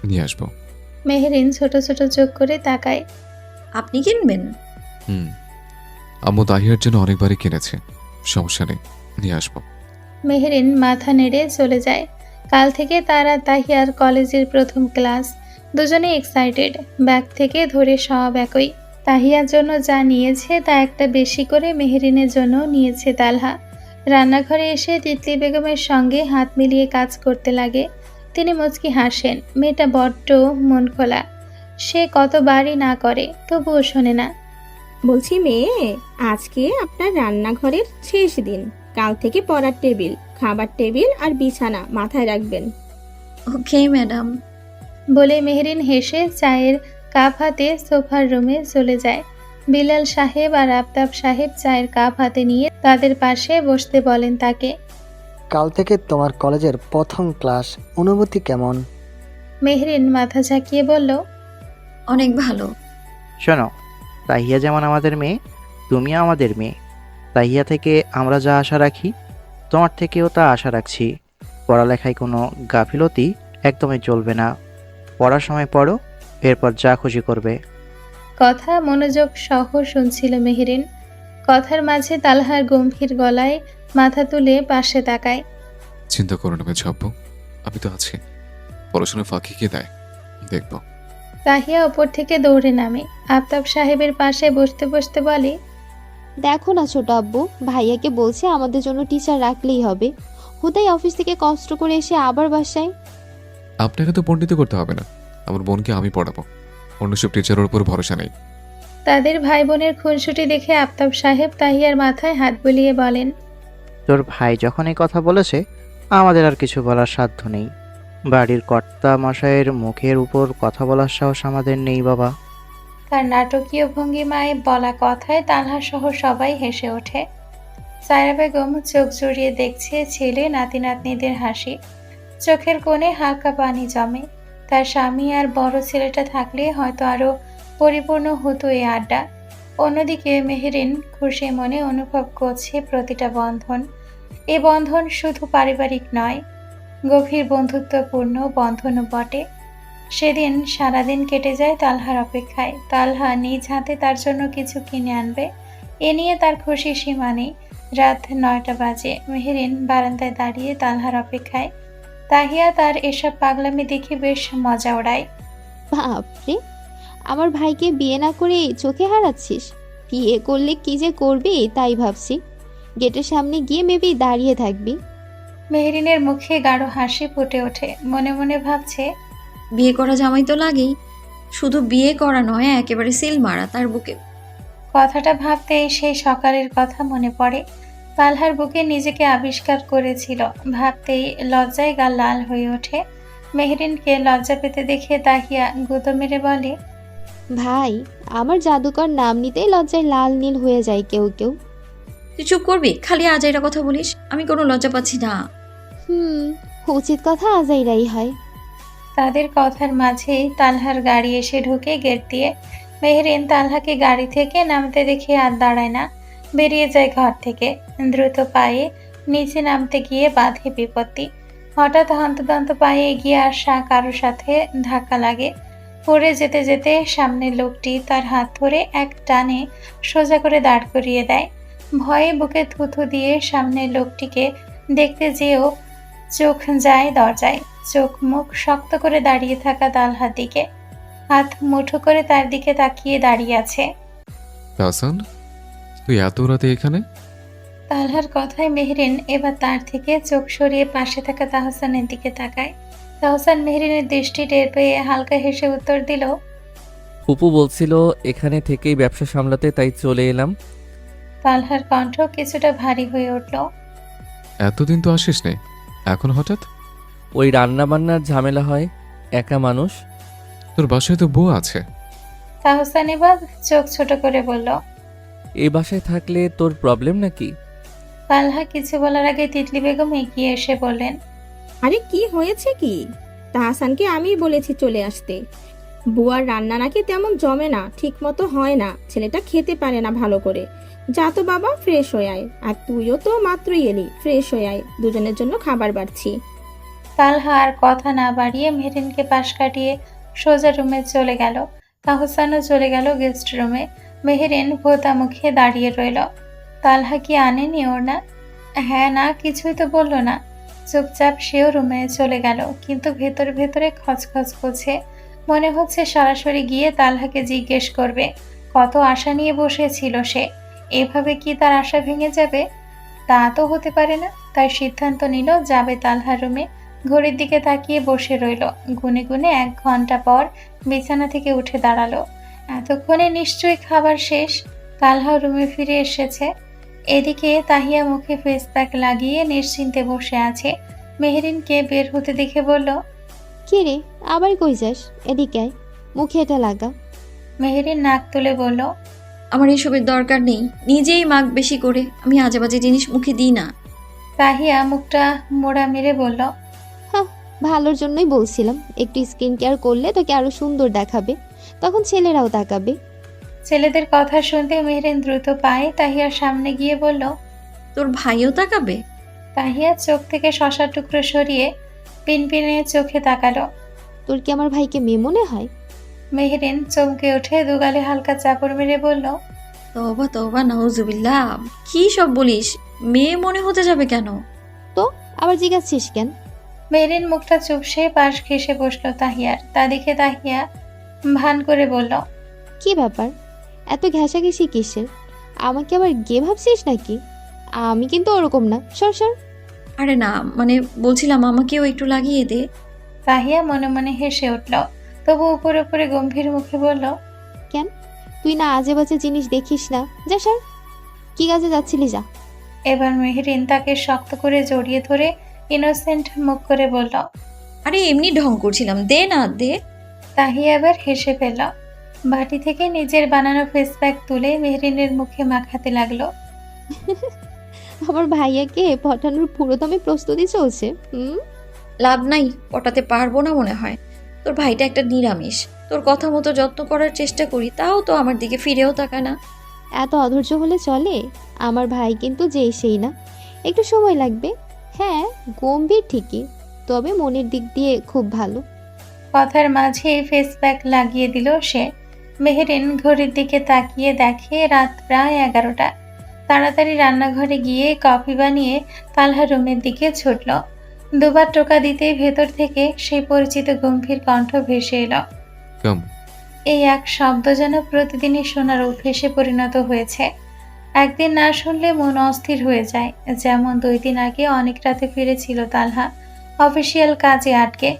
নিয়ে আসবো। মেহরিন ছোট ছোট চোখ করে তাকায়। আপনি কিনবেন? আম্মু দাহিয়ার জন্য অনেকবারই কিনেছে, সমস্যা নেই, নিয়ে আসবো। মেহরিন মাথা নেড়ে চলে যায়। কাল থেকে তারা তাহিয়ার কলেজের প্রথম ক্লাস। দুজনে এক্সাইটেড, ব্যাগ থেকে ধরে সব একই। তাহিয়ার জন্য যা নিয়েছে তা একটা বেশি করে মেহরিনের জন্য নিয়েছে তালহা। রান্নাঘরে এসে তিতলি বেগমের সঙ্গে হাত মিলিয়ে কাজ করতে লাগে। তিনি মুচকি হাসেন। মেয়েটা বড্ড মন খোলা, সে কতবারই না করে তবুও শোনে না। বলছি মেয়ে, আজকে আপনার রান্নাঘরের শেষ দিন। কাল থেকে পড়ার টেবিল, খাবার টেবিল আর বিছানা মাথায় রাখবেন। Okay madam. বলে মেহরিন হেসে চায়ের কাপ হাতে সোফার রুমে চলে যায়। বিলাল সাহেব আর আফতাব সাহেব চায়ের কাপ হাতে নিয়ে তাদের পাশে বসতে বলেন তাকে। কাল থেকে তোমার কলেজের প্রথম ক্লাস, অনুভূতি কেমন? মেহরিন মাথা ঝাঁকিয়ে বলল, অনেক ভালো। শোনো, তাহিয়া যেমন আমাদের মেয়ে, তুমিও আমাদের মেয়ে। তাহিয়া থেকে আমরা যা আশা রাখি, তোমার থেকেও তা আশা রাখছি। পড়ালেখায় কোনো গাফিলতি একদমই চলবে না। পড়ার সময় পড়ো, এরপর যা খুশি করবে। কথা মনোযোগ সহ শুনছিল মেহরিন। কথার মাঝে তালহার গম্ভীর গলায় মাথা তুলে পাশে তাকায়। চিন্তা করো না মেয়ে আব্বু, আমি তো আছি। পড়াশোনা ফাঁকি কে দেয় দেখবো। তাহিয়া ওপর থেকে দৌড়ে নামে। আফতাব সাহেবের পাশে বসতে বসতে বলে, দেখো না ছোট আব্বু, ভাইয়াকে বলছে আমাদের জন্য টিচার রাখলেই হবে। হুদাই অফিস থেকে কষ্ট করে এসে আবার বাসায়। আপনাকে তো পণ্ডিত করতে হবে না, আমার বোনকে আমি পড়াবো। অন্য সব টিচারের উপর ভরসা নেই। তাদের ভাই বোনের খুনসুটি দেখে আফতাব সাহেব তাহিয়ার মাথায় হাত বুলিয়ে বলেন, তোর ভাই যখন এই কথা বলেছে, আমাদের আর কিছু বলার সাধ্য নেই। বাড়ির কর্তা মশাইয়ের মুখের উপর কথা বলার সাহস আমাদের নেই বাবা। তার নাটকীয় ভঙ্গিমায় বলা কথায় তালহা সহ সবাই হেসে ওঠে। সায়রা বেগম চোখ জড়িয়ে দেখছে ছেলে নাতি নাতনিদের হাসি। চোখের কোণে হালকা পানি জমে। তার স্বামী আর বড় ছেলেটা থাকলে হয়তো আরো পরিপূর্ণ হতো এই আড্ডা। অন্যদিকে মেহরিন খুশি মনে অনুভব করছে প্রতিটা বন্ধন। এ বন্ধন শুধু পারিবারিক নয়, গভীর বন্ধুত্বপূর্ণ বন্ধনও বটে। সেদিন সারাদিন কেটে যায় তালহার অপেক্ষায়। তালহা নিজ হাতে তার জন্য কিছু কিনে আনবে, এ নিয়ে তার খুশি সীমা নেই। রাত 9টা বাজে। মেহরিন বারান্দায় দাঁড়িয়ে তালহার অপেক্ষায়। তাহিয়া তার এসব পাগলামি দেখে বেশ মজা ওড়ায়। বাপরে, আমার ভাইকে বিয়ে না করে চোখে হারাচ্ছিস। বিয়ে করলে কি যে করবি তাই ভাবছি। গেটের সামনে গিয়ে মেবি দাঁড়িয়ে থাকবি। মেহরিনের মুখে গাঢ় হাসি ফুটে ওঠে, মনে মনে ভাবছে বিয়ে করা জামাই তো লাগেই, শুধু বিয়ে করা নয়, একেবারে সিল মারা তার বুকে। কথাটা ভাবতেই সেই সকালের কথা মনে পড়ে। তালহার বুকে নিজেকে আবিষ্কার করেছিল, ভাবতেই লজ্জায় গা লাল হয়ে ওঠে। মেহরিনকে লজ্জা পেতে দেখে তাহিয়া গুঁতো মেরে বলে, ভাই, আমার জাদুকর নাম নিতেই লজ্জায় লাল নীল হয়ে যায় কেউ কেউ। তুই চুপ করবি? খালি আজাইরা কথা বলিস, আমি কোনো লজ্জা পাচ্ছি না। উচিত কথা আজাইরাই হয়। তাদের কথার মাঝেই তালহার গাড়ি এসে ঢুকে গেট দিয়ে। মেহরিন তালহাকে গাড়ি থেকে নামতে দেখে আর দাঁড়ায় না, বেরিয়ে যায় ঘর থেকে। দ্রুত পায়ে নিচে নামতে গিয়ে বাঁধে বিপত্তি। হঠাৎ হন্তদন্ত পায়ে এগিয়ে আসা কারোর সাথে ধাক্কা লাগে। পড়ে যেতে যেতে সামনের লোকটি তার হাত ধরে এক টানে সোজা করে দাঁড় করিয়ে দেয়। ভয়ে বুকে থুথু দিয়ে সামনের লোকটিকে দেখতে যেও চোখ যায় দরজায়। চোখ মুখ শক্ত করে দাঁড়িয়ে থাকা তালহার দিকে, হাত মুঠো করে তার দিকে তাকিয়ে দাঁড়িয়ে আছে। তাহসান, তুই এত রাতে এখানে? তালহার কথায় মেহরিন এবার তার থেকে চোখ সরিয়ে পাশে থাকা তাহসানের দিকে তাকায়। তাহসান মেহরিনের দৃষ্টি টের পেয়ে হালকা হেসে উত্তর দিল, ফুপু বলছিল এখানে থেকেই ব্যবসা সামলাতে, তাই চলে এলাম। তালহার কণ্ঠ কিছুটা ভারী হয়ে উঠল। এতদিন তো আসিস নে, এখন হঠাৎ? ওই রান্না বান্নার ঝামেলা হয়, একা মানুষ। তোর বাসায় তো বউ আছে। তাহসান এবার চোখ ছোট করে বলল, এই বাসায় থাকলে তোর প্রবলেম নাকি? তালহা কিছু বলার আগে তিতলি বেগম এগিয়ে এসে বললেন, আরে কি হয়েছে কি? তাহসানকে আমি বলেছি চলে আসতে। বুয়ার রান্না নাকি তেমন জমে না, ঠিক মতো হয় না, ছেলেটা খেতে পারে না ভালো করে। যা তো বাবা, ফ্রেশ হয়ে আয়। আর তুইও তো মাত্রই এলি, ফ্রেশ হয়ে আয়, দুজনের জন্য খাবার বাড়ছি। তালহা আর কথা না বাড়িয়ে মেহরিনকে পাশ কাটিয়ে সোজা রুমে চলে গেল। তাহসানও চলে গেল গেস্ট রুমে। মেহরিন ভোতা মুখে দাঁড়িয়ে রইল। তালহা কি আনেনি ওর না? হ্যাঁ না কিছুই তো বলল না। চুপচাপ সেও রুমে চলে গেল, কিন্তু ভেতরে ভেতরে খচখচ করছে। মনে হচ্ছে সরাসরি গিয়ে তালহাকে জিজ্ঞেস করবে। কত আশা নিয়ে বসেছিল সে, এভাবে কি তার আশা ভেঙে যাবে? তা তো হতে পারে না। তাই সিদ্ধান্ত নিল যাবে তালহার রুমে। ঘড়ির দিকে তাকিয়ে বসে রইল। গুনে গুনে 1 ঘন্টা পর বিছানা থেকে উঠে দাঁড়ালো। এতক্ষণে নিশ্চয়ই খাবার শেষ। তালহা রুমে ফিরে এসেছে। এদিকে তাহিয়া মুখে ফেস প্যাক লাগিয়ে নিশ্চিন্তে বসে আছে। মেহরিনকে বের হতে দেখে বলল, কে রে, আবার কই যাস? এদিকে আয়, মুখে এটা লাগা। মেহরিন নাক তুলে বলল, আমার এসবের দরকার নেই, নিজেই মাগ বেশি করে, আমি আজে বাজে জিনিস মুখে দিই না। তাহিয়া মুখটা মোড়া মেরে বলল, ভালোর জন্যই বলছিলাম, একটু স্কিন কেয়ার করলে তোকে আরো সুন্দর দেখাবে, তখন ছেলেরাও তাকাবে। ছেলেদের কথা শুনতে মেহরিন দ্রুত পায়ে তাহিয়ার সামনে গিয়ে বলল, তোর ভাইও তাকাবে? তাহিয়া চোখ থেকে শশার টুকরো সরিয়ে পিনপিনে চোখে তাকালো। তোর কি আমার ভাইকে মেয়ে মনে হয়? মেহরিন চমকে উঠে দুগালে হালকা চাপড় মেরে বলল, তওবা তওবা, নাউজুবিল্লাহ, কি সব বলিস? মেয়ে মনে হতে যাবে কেন? তো আবার জিজ্ঞাসছিস কেন? মেহরিন মুখটা চুপসে পাশ ঘেসে বসলো তাহিয়ার। তা দেখে তাহিয়া ভান করে বলল, কি ব্যাপার, এত ঘেঁষাঘেঁষি কিসের? আমাকে আবার গে ভাবছিস নাকি? আমি কিন্তু ওরকম না, সর সর। আরে না, মানে বলছিলাম আমাকেও একটু লাগিয়ে দে। তাহিয়া মনে মনে হেসে উঠল, তবু উপরে উপরে গম্ভীর মুখে বলল, কেন, তুই না আজে বাজে জিনিস দেখিস না? যা সর, কি কাজে যাচ্ছিলি যা। এবার মেহরিন তাকে শক্ত করে জড়িয়ে ধরে ইনোসেন্ট মুখ করে বলল, আরে এমনি ঢং করছিলাম, দে না দে। তাহিয়া এবার হেসে ফেলল। বাটি থেকে নিজের বানানো ফেস প্যাক তুলে মেহরিনের মুখে মাখাতে লাগলো। আমার ভাইয়াকে পটানোর পুরো দমে প্রস্তুতি চলছে। লাভ নাই, পটাতে পারবো না মনে হয়। তোর ভাইটা একটা নিরামিষ, তোর কথা মতো যত্ন করার চেষ্টা করি, তাও তো আমার দিকে ফিরেও তাকায় না। এত অধৈর্য হলে চলে? আমার ভাই কিন্তু যেই সেই না, একটু সময় লাগবে। হ্যাঁ, গম্ভীর ঠিকই, তবে মনের দিক দিয়ে খুব ভালো। কথার মাঝে ফেস প্যাক লাগিয়ে দিল সে। মেহরিন ঘড়ির দিকে তাকিয়ে দেখে রাত প্রায় 11টা। তাড়াতাড়ি রান্নাঘরে গিয়ে কফি বানিয়ে তালহা রুমের দিকে ছুটল। দুবার টোকা দিতেই ভেতর থেকে সেই পরিচিত গম্ভীর কণ্ঠ ভেসে এলো। কাম। এই এক শব্দ যেন প্রতিদিনই শোনার অভ্যেসে পরিণত হয়েছে। একদিন না শুনলে মন অস্থির হয়ে যায়। যেমন 2 দিন আগে অনেক রাতে ফিরেছিল তালহা, অফিসিয়াল কাজে আটকে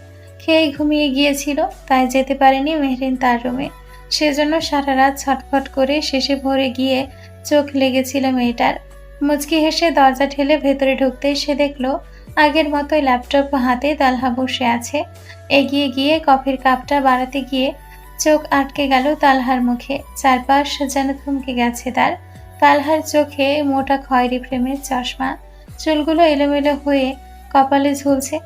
খেয়ে ঘুমিয়ে গিয়েছিল, তাই যেতে পারেনি মেহরিন তার রুমে। সেজন্য সারা রাত ছটফট করে শেষে ভোরে গিয়ে চোখ লেগেছিল মেয়েটার। মুচকি হেসে দরজা ঠেলে ভেতরে ঢুকতেই সে দেখলো আগের মতোই ল্যাপটপ হাতে তালহা বসে আছে। এগিয়ে গিয়ে কফির কাপটা বাড়াতে গিয়ে চোখ আটকে গেল তালহার মুখে। চারপাশ যেন থমকে গেছে তার। তালহার চোখে মোটা খয়েরি ফ্রেমের চশমা, চুলগুলো এলোমেলো হয়ে কপালে ঝুলছে।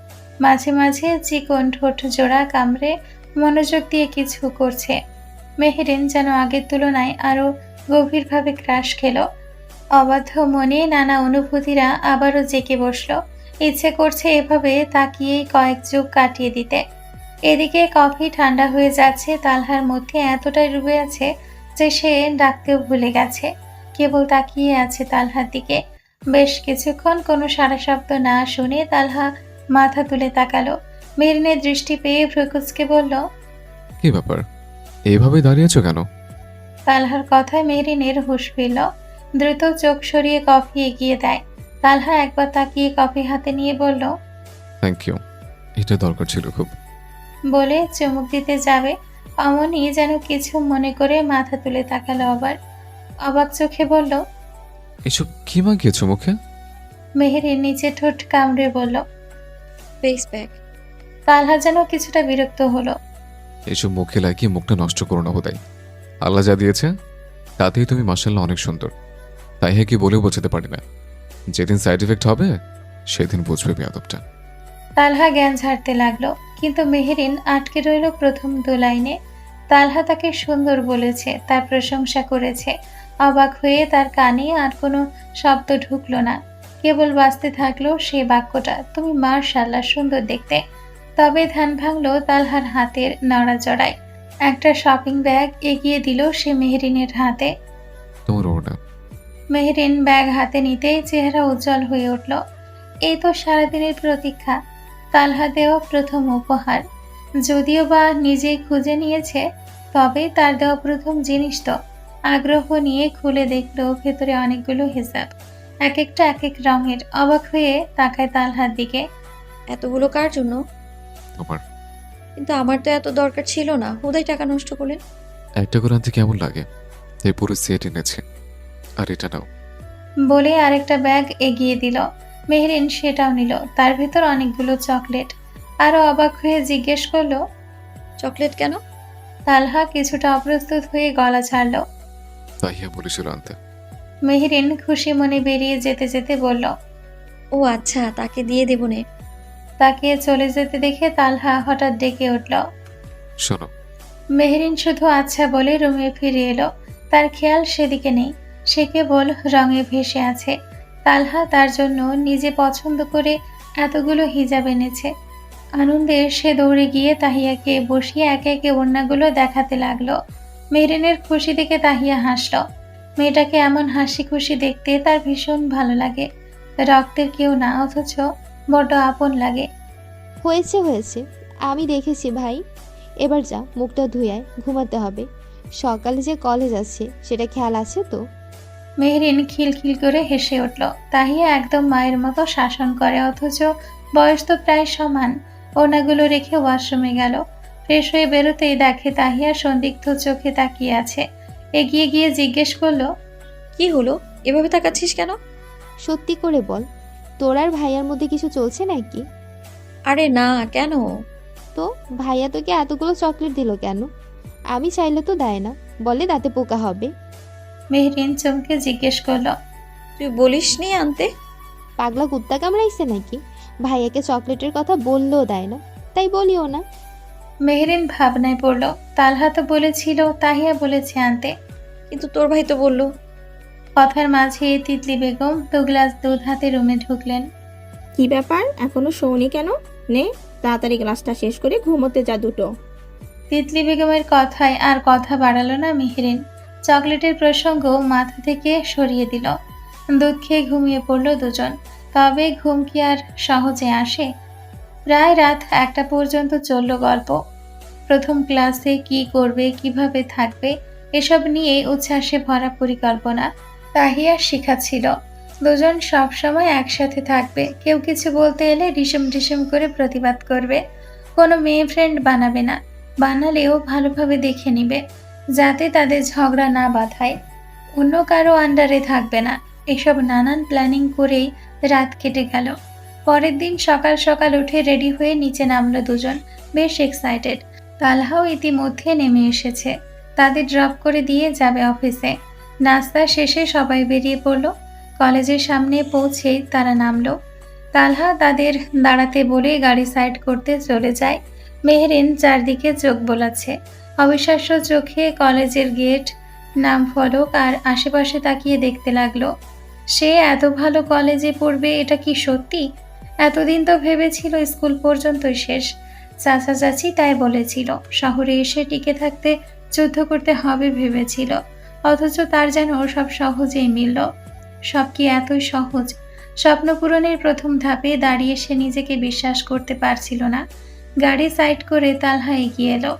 মাঝে মাঝে চিকন ঠোঁট জোড়া কামড়ে মনোযোগ দিয়ে কিছু করছে। মেহেরিন যেন আগের তুলনায় আরো গভীরভাবে ক্রাশ খেলো। অবাধ্য মনে নানা অনুভূতিরা আবারও জেঁকে বসলো। ইচ্ছে করছে এভাবে তাকিয়েই কয়েক যুগ কাটিয়ে দিতে। এদিকে কফি ঠান্ডা হয়ে যাচ্ছে, তালহার মধ্যে এতটাই ডুবে আছে যে সে ডাকতেও ভুলে গেছে। কেবল তাকিয়ে আছে তালহার দিকে। বেশ কিছুক্ষণ কোনো সাড়া শব্দ না শুনে তালহা মাথা তুলে তাকালো। মেরিনের দৃষ্টি পেয়ে ভ্রুকুচকে বলল, কি ব্যাপার, এইভাবে দাঁড়িয়ে আছো কেন? তালহার কথায় মেরিনের হুঁশ ফিরল। দ্রুত চোখ সরিয়ে কফি এগিয়ে দেয়। তালহা একবার তাকিয়ে কফি হাতে নিয়ে বলল, থ্যাংক ইউ, এটা দরকার ছিল খুব। বলে চুমুক দিতে যাবে অমনি যেন কিছু মনে করে মাথা তুলে তাকালো। আবার অবাক চোখে বলল, এসব কি মাগিয়েছো মুখে? মেহেরের নিচে ঠোঁট কামড়ে বলল। Face pack. তালহা যেন কিছুটা বিরক্ত হলো। এসব মুখে লাগিয়ে মুখটা নষ্ট করো না বোধহয়। আল্লাহ যা দিয়েছে তাতেই তুমি মাশাআল্লাহ অনেক সুন্দর। তাই কি বলেও বোঝাতে পারি না। যেদিন সাইড এফেক্ট হবে সেদিন বুঝবে বেয়াদবটা। তালহা জ্ঞান ঝাড়তে লাগলো, কিন্তু মেহেরিন আটকে রইল প্রথম 2 লাইনে। তালহা তাকে সুন্দর বলেছে, তার প্রশংসা করেছে। অবাক হয়ে তার কানে আর কোনো শব্দ ঢুকলো না। কেবল বাজতে থাকলো সে বাক্যটা, তুমি মাশাআল্লাহ সুন্দর দেখতে। তবে ধ্যান ভাঙলো তালহার হাতের নড়াচড়ায়। একটা শপিং ব্যাগ এগিয়ে দিল সে মেহেরিনের হাতে। তোমার ওড়না। মেহেরিন ব্যাগ হাতে নিতেই চেহারা উজ্জ্বল হয়ে উঠল। এই তো সারাদিনের প্রতীক্ষা, তালহা দেওয়া প্রথম উপহার। যদিও বা নিজেই খুঁজে নিয়েছে, তবে তার দেওয়া প্রথম জিনিস তো। আগ্রহ নিয়ে খুলে দেখলো ভেতরে অনেকগুলো হিসাব, এক একটা এক এক রঙের। অবাক হয়ে তাকায় তালহার দিকে। এতগুলো কার জন্য? তোমার। কিন্তু আমার তো এত দরকার ছিল না, হুদাই টাকা নষ্ট করলেন। একটা করে আনতে কেমন লাগে? এই পুরো সেট এনেছে। আর এটা নাও। বলে আরেকটা ব্যাগ এগিয়ে দিল। মেহরিন সেটাও নিল। তার ভেতর অনেকগুলো চকলেট। আরো অবাক হয়ে জিজ্ঞেস করলো, চকলেট কেন? তালহা কিছুটা অপ্রস্তুত হয়ে গলা ছাড়ল। তাহিয়া বলেছিল আনতে। মেহরিন খুশি মনে বেরিয়ে যেতে যেতে বলল, ও আচ্ছা, তাকে দিয়ে দেবো নে। তাকে চলে যেতে দেখে তালহা হঠাৎ ডেকে উঠল। শোনো। মেহরিন শুধু আচ্ছা বলে রুমে ফিরে এলো। তার খেয়াল সেদিকে নেই, সে কেবল রঙে ভেসে আছে। তালহা তার জন্য নিজে পছন্দ করে এতগুলো হিজাব এনেছে। আনন্দে সে দৌড়ে গিয়ে তাহিয়াকে বসিয়ে একে একে ওড়নাগুলো দেখাতে লাগলো। মেহরিনের খুশি দেখে তাহিয়া হাসল। মেয়েটাকে এমন হাসি খুশি দেখতে তার ভীষণ ভালো লাগে। রক্তের কেউ না, অথচ বড্ড আপন লাগে। হয়েছে হয়েছে, আমি দেখেছি ভাই। এবার যা, মুখটা ধুয়ায়, ঘুমাতে হবে। সকালে যে কলেজ আছে সেটা খেয়াল আছে তো? মেহরিন খিলখিল করে হেসে উঠল। তাহিয়া একদম মায়ের মতো শাসন করে, অথচ বয়স তো প্রায় সমান। ওড়নাগুলো রেখে ওয়াশরুমে গেল। ফ্রেশ হয়ে বেরোতেই দেখে তাহিয়া সন্দিগ্ধ চোখে তাকিয়ে আছে। এগিয়ে গিয়ে জিজ্ঞেস করলো, কি হলো, এভাবে তাকাচ্ছিস কেন? সত্যি করে বল, তোর আর ভাইয়ার মধ্যে কিছু চলছে নাকি? আরে না, কেন? তো ভাইয়া তোকে এতগুলো চকলেট দিল কেন? আমি চাইলে তো দেয় না, বলে দাঁতে পোকা হবে। মেহরিন চমকে জিজ্ঞেস করলো, তুই বলিসনি আনতে? পাগলা কুত্তা কামড়াইছে নাকি? ভাইয়াকে চকলেটের কথা বললেও দেয় না, তাই বলিও না। মেহরিন ভাবনায় পড়ল। তালহা তো বলেছিল তাহিয়া বলেছে আনতে, কিন্তু তোর ভাই তো বললো। কথার মাঝে তিতলি বেগম 2 গ্লাস দুধ হাতে রুমে ঢুকলেন। কি ব্যাপার, এখনো শোনি কেন? নে, তাড়াতাড়ি গ্লাসটা শেষ করে ঘুমোতে যা দুটো। তিতলি বেগমের কথায় আর কথা বাড়ালো না মেহরিন। চকলেটের প্রসঙ্গ মাথা থেকে সরিয়ে দিল। দুধ খেয়ে ঘুমিয়ে পড়ল দুজন। তবে ঘুম কি আর সহজে আসে? প্রায় রাত 1টা পর্যন্ত চলল গল্প। প্রথম ক্লাসে কি করবে, কিভাবে থাকবে, এসব নিয়ে উচ্ছ্বাসে ভরা পরিকল্পনা। তাহিয়া শিখাচ্ছিল দুজন সবসময় একসাথে থাকবে, কেউ কিছু বলতে এলে রিসম রিসম করে প্রতিবাদ করবে, কোনো মেয়ে ফ্রেন্ড বানাবে না, বানালেও ভালোভাবে দেখে নিবে যাতে তাদের ঝগড়া না বাঁধায়, অন্য কারো আন্ডারে থাকবে না। এসব নানান প্ল্যানিং করেই রাত কেটে গেল। পরের দিন সকাল সকাল উঠে রেডি হয়ে নিচে নামলো দুজন, বেশ এক্সাইটেড। তালহাও ইতিমধ্যে নেমে এসেছে, তাদের ড্রপ করে দিয়ে যাবে অফিসে। নাস্তা শেষে সবাই বেরিয়ে পড়ল। কলেজের সামনে পৌঁছেই তারা নামলো। তালহা তাদের দাঁড়াতে বলে গাড়ি সাইড করতে চলে যায়। মেহরিন চারদিকে চোখ বোলাচ্ছে, অবিশ্বাস্য চোখে কলেজের গেট, নাম ফলক আর আশেপাশে তাকিয়ে দেখতে লাগলো। সে এত ভালো কলেজে পড়বে, এটা কি সত্যি? এতদিন তো ভেবেছিল স্কুল পর্যন্তই শেষ। চাচা চাচি তাই বলেছিল, শহরে এসে টিকে থাকতে যুদ্ধ করতে হবে ভেবেছিল, অথচ তার যেন সব সহজেই মিলল। সব কি এতই সহজ? স্বপ্ন পূরণের প্রথম ধাপে দাঁড়িয়ে সে নিজেকে বিশ্বাস করতে পারছিল না। গাড়ি সাইড করে তালহা এগিয়ে এলো।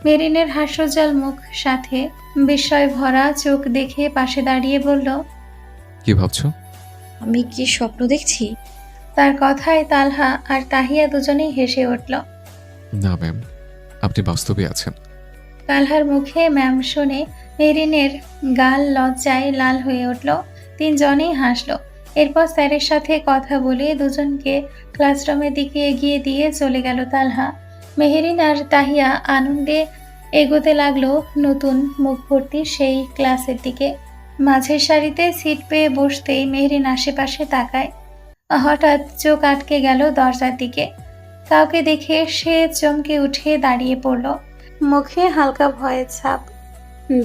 মেরিনের হাস্যজ্জ্বল মুখ সাথে বিস্ময় ভরা চোখ দেখে পাশে দাঁড়িয়ে বলল, কি ভাবছো? আমি কি স্বপ্ন দেখছি? তার কথায় তালহা আর তাহিয়া দুজনেই হেসে উঠল। না ম্যাম, আপনি বাস্তবে আছেন। তালহার মুখে ম্যাম শুনে মেরিনের গাল লজ্জায় লাল হয়ে উঠল। তিনজনেই হাসলো। এরপর স্যারের সাথে কথা বলে দুজনকে ক্লাসরুমের দিকে এগিয়ে দিয়ে চলে গেল তালহা। মেহেরিন আর তাহিয়া আনন্দে এগোতে লাগলো নতুন মুখ ভর্তি সেই ক্লাসের দিকে। মাঝের সারিতে সিট পেয়ে বসতেই মেহেরিন আশেপাশে তাকায়। হঠাৎ চোখ আটকে গেল দরজার দিকে। কাউকে দেখে সে চমকে উঠে দাঁড়িয়ে পড়ল, মুখে হালকা ভয়ের ছাপ।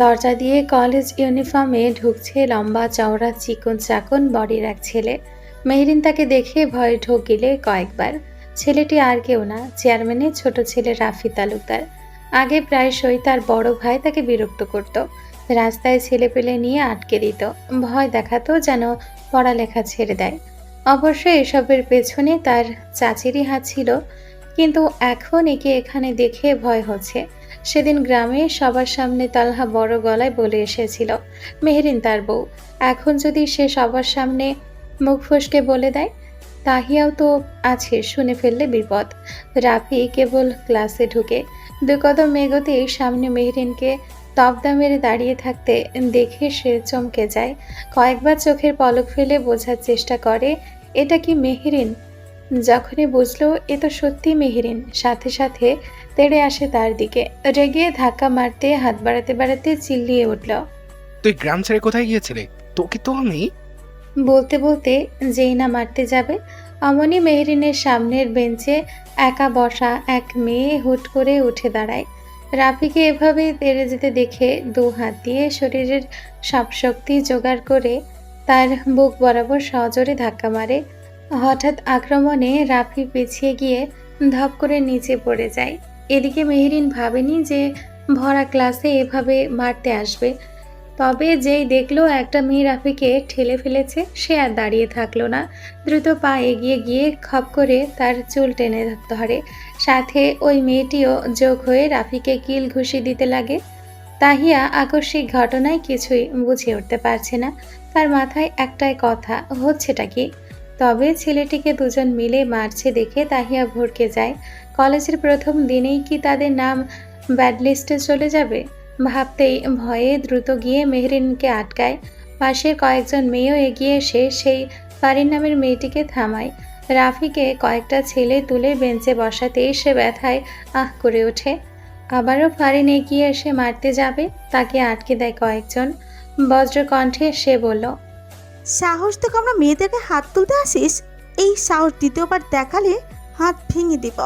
দরজা দিয়ে কলেজ ইউনিফর্মে ঢুকছে লম্বা চওড়া চিকন চাকন বডির এক ছেলে। মেহরিন তাকে দেখে ভয়ে ঢোক গিলে কয়েকবার। ছেলেটি আর কেউ না, চেয়ারম্যানের ছোট ছেলে রাফি তালুকদার। আগে প্রায়শই তার বড় ভাই তাকে বিরক্ত করত, রাস্তায় ছেলে পেলে নিয়ে আটকে দিত, ভয় দেখাতো যেন পড়ালেখা ছেড়ে দেয়। অবশ্য এসবের পেছনে তার চাচিরই হাত ছিল, কিন্তু এখন একে এখানে দেখে ভয় হচ্ছে। সেদিন গ্রামে সবার সামনে তালহা বড় গলায় বলে এসেছিল মেহরিন তার বউ। এখন যদি সে সবার সামনে মুখ ফসকে বলে দেয়, তাহিয়াও তো আছে, শুনে ফেললে বিপদ। রাফি কেবল ক্লাসে ঢুকে 2 কদম এগোতেই সামনে মেহরিনকে তবদা মেরে দাঁড়িয়ে থাকতে দেখে সে চমকে যায়। কয়েকবার চোখের পলক ফেলে বোঝার চেষ্টা করে এটা কি মেহরিন। যখনই বুঝলো এ তো সত্যি মেহরিন, সাথে সাথে তেড়ে আসে তার দিকে। রেগে ধাক্কা মারতে হাত বাড়াতে বাড়াতে চিল্লিয়ে উঠল, তুই গ্রাম ছেড়ে কোথায় গিয়েছিলি? তোকে তো আমি। বলতে বলতে যেই না মারতে যাবে, অমনি মেহরিনের সামনের বেঞ্চে একা বসা এক মেয়ে হুট করে উঠে দাঁড়ায়। রাফিকে এভাবে তেড়ে যেতে দেখে 2 হাত দিয়ে শরীরের সব শক্তি জোগাড় করে তার বুক বরাবর সজোরে ধাক্কা মারে। হঠাৎ আক্রমণে রাফি পিছিয়ে গিয়ে ধপ করে নিচে পড়ে যায়। এদিকে মেহরিন ভাবেনি যে ভরা ক্লাসে এভাবে মারতে আসবে। তবে যেই দেখলো একটা মেয়ে রাফিকে ঠেলে ফেলেছে, সে আর দাঁড়িয়ে থাকলো না। দ্রুত পা এগিয়ে গিয়ে খপ করে তার চুল টেনে ধরে। সাথে ওই মেয়েটিও যোগ হয়ে রাফিকে কিল ঘুষি দিতে লাগে। তাহিয়া আকস্মিক ঘটনায় কিছুই বুঝে উঠতে পারছে না। তার মাথায় একটাই কথা, হচ্ছেটা কি? তবে ছেলেটিকে দুজন মিলে মারছে দেখে তাহিয়া ভড়কে যায়। কলেজের প্রথম দিনেই কি তাদের নাম ব্যাড লিস্টে চলে যাবে? ভাবতেই ভয়ে দ্রুত গিয়ে মেহরিনকে আটকায়। পাশের কয়েকজন মেয়েও এগিয়ে এসে সেই ফারিন নামের মেয়েটিকে থামায়। রাফিকে কয়েকটা ছেলে তুলে বেঞ্চে বসাতে সে ব্যথায় আহ করে ওঠে। আবারও ফারিন এগিয়ে এসে মারতে যাবে, তাকে আটকে দেয় কয়েকজন। বজ্র কণ্ঠে সে বলল, সাহস থেকে আমরা মেয়েদেরকে হাত তুলতে আসিস? এই সাহস দ্বিতীয়বার দেখালে হাত ভেঙে দিব।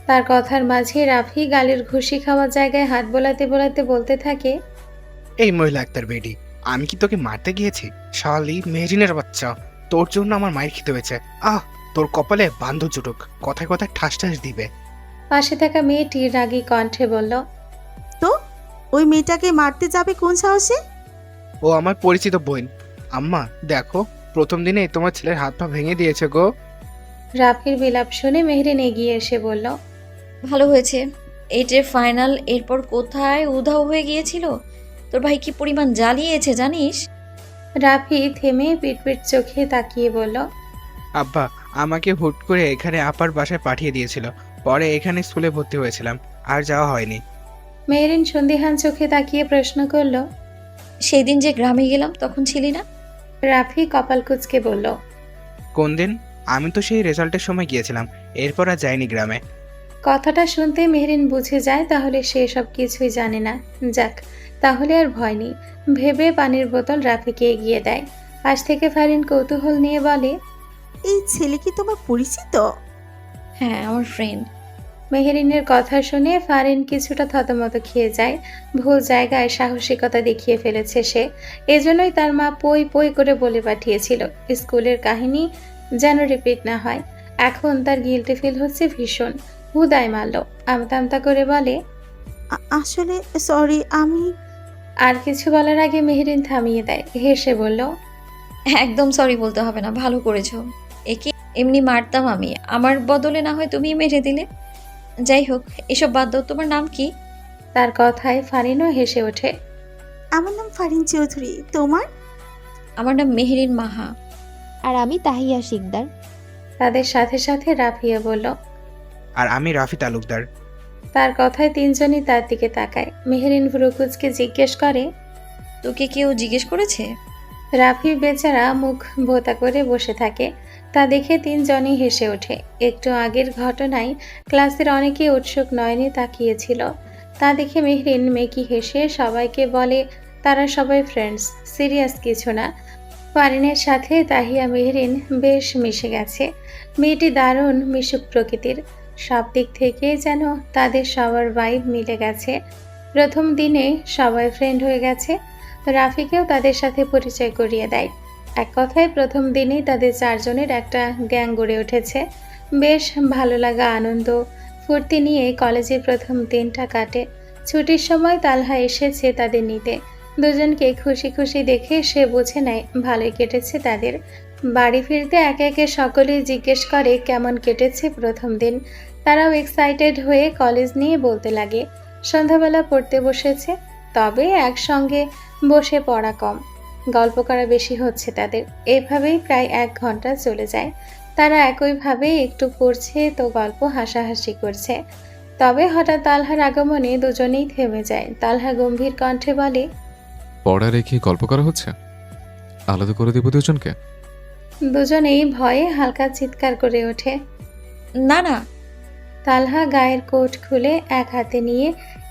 তার কথার মাঝে রাফি গালের ঘুষি খাওয়ার জায়গায় হাত বোলাতে বোলাতে বলতে থাকে, এই মহিলা একটার বেডি, আমি কি তোকে মারতে গিয়েছি? শালি মেহরিনের বাচ্চা, তোর জন্য আমার মায়ের খেতে হয়েছে। তোর কপালে বান্ধব জুটুক, কথায় কথায় ঠাস ঠাস দিবে। পাশে থাকা মেয়েটি রাগী কণ্ঠে বলল, তো ওই মেয়েটাকে মারতে যাবে কোন সাহসে? ও আমার পরিচিত বোন। আম্মা দেখো, প্রথম দিনে তোমার ছেলের হাত পা ভেঙে দিয়েছে গো। রাফির বিলাপ শুনে মেহরিন এগিয়ে এসে বলল, ভালো হয়েছে, এইটার ফাইনাল। এরপর কোথায় উধাও হয়ে গিয়েছিল? তোর ভাই কি পরিমাণ জ্বালিয়েছে জানিস? রাফি থেমে পিটপিট চোখে তাকিয়ে বলল, আব্বা আমাকে হুট করে এখানে আপার বাসায় পাঠিয়ে দিয়েছিল, পরে এখানে স্কুলে ভর্তি হয়েছিলাম, আর যাওয়া হয়নি। মেহরিন সন্দিহান চোখে তাকিয়ে প্রশ্ন করল। সেই দিন যে গ্রামে গেলাম তখন ছিলি না? রাফি কপাল কুঁচকে বলল, কোন দিন? আমি তো সেই রেজাল্টের সময় গিয়েছিলাম, এরপর আর যাইনি গ্রামে। কথাটা শুনতে মেহরিন বুঝে যায় তাহলে সে সব কিছুই জানে না। যাক, তাহলে আর ভয় নেই ভেবে পানির বোতল রাফিকে এগিয়ে দেয়। পাশ থেকে ফারিন কৌতূহল নিয়ে বলে, এই ছেলে কি তোমার পরিচিত? হ্যাঁ, আমার ফ্রেন্ড। মেহেরিনের কথা শুনে ফারিন কিছুটা থতমত খেয়ে যায়। ভুল জায়গায় সাহসিকতা দেখিয়ে ফেলেছে সে। এজন্যই তার মা পই পই করে বলে পাঠিয়েছিল স্কুলের কাহিনী যেন রিপিট না হয়। এখন তার গিল্টি ফিল হচ্ছে ভীষণ। হুদায় মারল। আমতা আমতা করে বলে, আসলে সরি, আমি আর কিছু বলার আগে মেহেরিন থামিয়ে দেয়। হেসে বলল, একদম সরি বলতে হবে না, ভালো করেছো। একে এমনি মারতাম আমি, আমার বদলে না হয় তুমি মেরে দিলে। যাই হোক, এসব বাদ দাও, তোমার নাম কি? তার কথায় ফারিনও হেসে ওঠে। আমার নাম ফারিন চৌধুরী, তোমার? আমার নাম মেহেরিন মাহা। আর আমি তাহিয়া শিকদার। তাদের সাথে সাথে রাফিয়া বলল। আর আমি রাফি তালুকদার। তার কথায় তিনজনই তার দিকে তাকায়। মেহেরিন ভ্রুকুচকে জিজ্ঞেস করে, তোকে কেউ জিজ্ঞেস করেছে? রাফি বেচারা মুখ ভোতা করে বসে থাকে। তা দেখে তিনজনই হেসে ওঠে। একটু আগের ঘটনায় ক্লাসের অনেকেই উৎসুক নয়নে তাকিয়েছিল। তা দেখে মেহরিন মেকি হেসে সবাইকে বলে তারা সবাই ফ্রেন্ডস, সিরিয়াস কিছু না। ফারিনের সাথে তাহিয়া মেহরিন বেশ মিশে গেছে। মেয়েটি দারুণ মিশুক প্রকৃতির। সব দিক থেকে যেন তাদের সবার ভাইব মিলে গেছে। প্রথম দিনে সবাই ফ্রেন্ড হয়ে গেছে। রাফিকেও তাদের সাথে পরিচয় করিয়ে দেয়। এক কথায় প্রথম দিনেই তাদের চারজনের একটা গ্যাং গড়ে উঠেছে। বেশ ভালো লাগা, আনন্দ ফুর্তি নিয়ে কলেজের প্রথম দিনটা কাটে। ছুটির সময় তালহা এসেছে তাদের নিতে। দুজনকে খুশি খুশি দেখে সে বুঝে নেয় ভালোই কেটেছে তাদের। বাড়ি ফিরতে একে একে সকলেই জিজ্ঞেস করে কেমন কেটেছে প্রথম দিন। তারাও এক্সাইটেড হয়ে কলেজ নিয়ে বলতে লাগে। সন্ধ্যাবেলা পড়তে বসেছে, তবে একসঙ্গে বসে পড়া কম, গল্প করা বেশি হচ্ছে তাদের। এভাবেই প্রায় 1 ঘন্টা চলে যায়। তারা একইভাবে একটু পড়ছে তো গল্প হাসাহাসি করছে। তবে হঠাৎ তালহার আগমনে দুজনেই থেমে যায়। তালহা গম্ভীর কণ্ঠে বলে, পড়া রেখে গল্প করা হচ্ছে? আলাদা করে দেব দুজনকে? দুজনেই ভয়ে হালকা চিৎকার করে ওঠে। না না। তালহা গায়ের কোট খুলে এক হাতে নিয়ে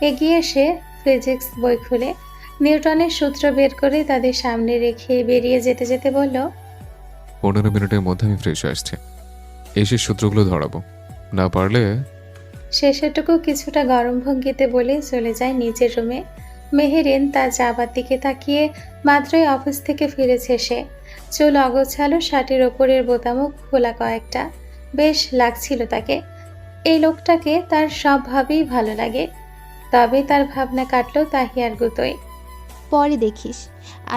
এগিয়ে এসে ফিজিক্স বই খুলে নিউটনের সূত্র বের করে তাদের সামনে রেখে বেরিয়ে যেতে যেতে বলল, 15 মিনিটের মধ্যে আমি ফ্রেশ হয়ে আসছি, এসে সূত্রগুলো ধরাবো, না পারলে। শেষেটুকু কিছুটা গরম ভঙ্গিতে বলে চলে যায় নিচের রুমে। মেহেরিন তার যাবার দিকে তাকিয়ে মাত্রই অফিস থেকে ফিরেছে সে। চুল অগোছালো, শার্টের ওপরের বোতামও খোলা কয়েকটা। বেশ লাগছিল তাকে। এই লোকটাকে তার সবভাবেই ভালো লাগে। তবে তার ভাবনা কাটলো তাহিয়ার গুতোয়। পরে দেখিস,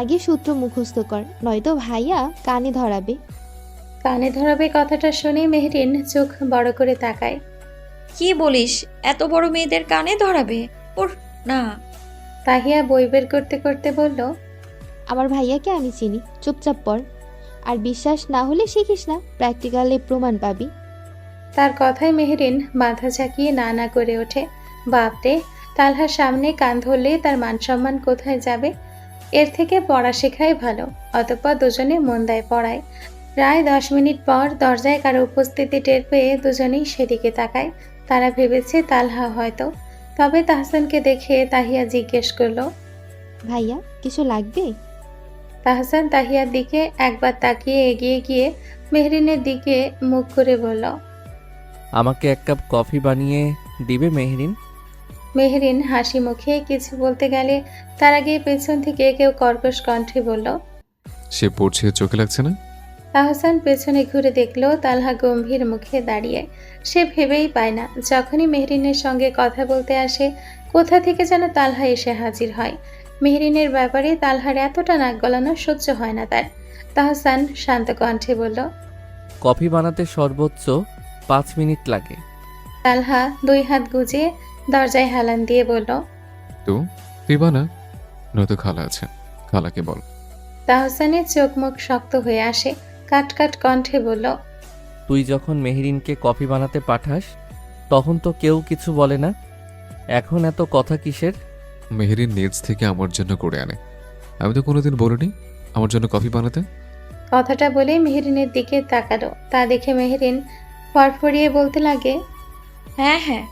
আগে সূত্র মুখস্থ কর, নয়তো ভাইয়া কানে ধরাবে। কানে ধরাবে কথাটা শুনে মেহরিন চোখ বড় করে তাকায়। কি বলিস? এত বড় মেয়েদের কানে ধরাবে? ওর না। তাহিয়া বই বের করতে করতে বলল, আমার ভাইয়াকে আমি চিনি, চুপচাপ পড়। আর বিশ্বাস না হলে শিখিস না, প্র্যাকটিক্যালে প্রমাণ পাবি। তার কথায় মেহরিন মাথা ঝাঁকিয়ে না না করে ওঠে। বাপরে, তালহার সামনে কান ধরলে তার মান সম্মান কোথায় যাবে? এর থেকে পড়া শেখাই ভালো। অতঃপর দুজনে মন দেয় পড়ায়। প্রায় 10 মিনিট পর দরজায় কারো উপস্থিতি টের পেয়ে দুজনেই সেদিকে তাকায়। তারা ভেবেছে তালহা হয়তো। তবে তাহসানকে দেখে তাহিয়া জিজ্ঞেস করলো, ভাইয়া কিছু লাগবে? তাহসান তাহিয়ার দিকে একবার তাকিয়ে এগিয়ে গিয়ে মেহরিনের দিকে মুখ করে বলল, আমাকে 1 কাপ কফি বানিয়ে দিবে মেহরিন? মেহরিন হাসি মুখে কিছু বলতে গেলে তার আগে পেছন থেকে কেউ কর্কশ কণ্ঠে বলল, সে পড়ছে, চোখে লাগছে না? তাহসান পেছনে ঘুরে দেখলো তালহা গম্ভীর মুখে দাঁড়িয়ে। সে ভেবেই পায় না যখনই মেহরিনের সঙ্গে কথা বলতে আসে কোথা থেকে যেন তালহা এসে হাজির হয়। মেহরিনের ব্যাপারে তালহার এতটা নাক গলানো সহ্য হয় না তার। তাহসান শান্ত কণ্ঠে বলল, কফি বানাতে সর্বোচ্চ 5 মিনিট লাগে। তালহা 2 হাত গুজিয়ে দরজায় হেলান দিয়ে বলল, তো তুই বানা, নয়তো খালা আছে, খালাকে বল। তাহসানের চোখ মুখ শক্ত হয়ে আসে, কাট কাট কণ্ঠে বলল, তুই যখন মেহরিনকে কফি বানাতে পাঠাস তখন তো কেউ কিছু বলে না, এখন এত কথা কিসের? মেহেরিন নিজ থেকে আমার জন্য করে আনে। আমি তো কোনোদিন বলিনি আমার জন্য কফি বানাতে। কথাটা বলে মেহরিনের দিকে তাকালো। তা দেখে মেহরিন ফরফরিয়ে বলতে লাগে, হ্যাঁ হ্যাঁ,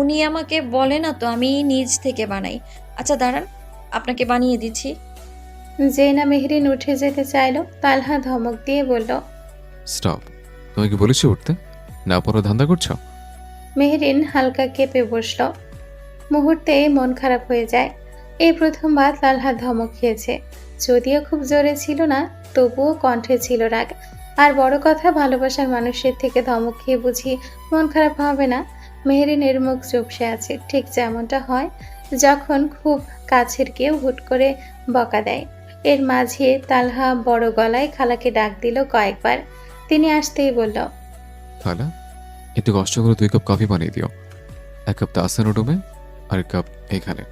উনি আমাকে বলে না তো আমি নিজ থেকে বানাই। আচ্ছা দাঁড়ান, আপনাকে বানিয়ে দিচ্ছি। যেই না মেহরিন উঠে যেতে চাইলো, তালহা ধমক দিয়ে বলল, স্টপ। তোমাকে বলেছি উঠতে, না পড়া ধান্দা করছো? মেহরিন হালকা কেঁপে বসল। মুহূর্তে মন খারাপ হয়ে যায়। এই প্রথমবার তালহা ধমক খেয়েছে। যদিও খুব জোরে ছিল না, তবুও কণ্ঠে ছিল রাগ। আর বড় কথা, ভালোবাসার মানুষের থেকে ধমক খেয়ে বুঝি মন খারাপ হবে না। মেহরিনের মুখ চুপসে আছে, ঠিক যেমনটা হয় যখন খুব কাছের কেউ হুট করে বকা দেয়। এর মাঝে তালহা বড় গলায় খালাকে ডাক দিল কয়েকবার। তিনি আসতেই বলল, খালা, একটু কষ্ট করে 2 কাপ কফি বানিয়ে দিও। 1 কাপ তাহসান রুমে আর 1 কাপ এখানে।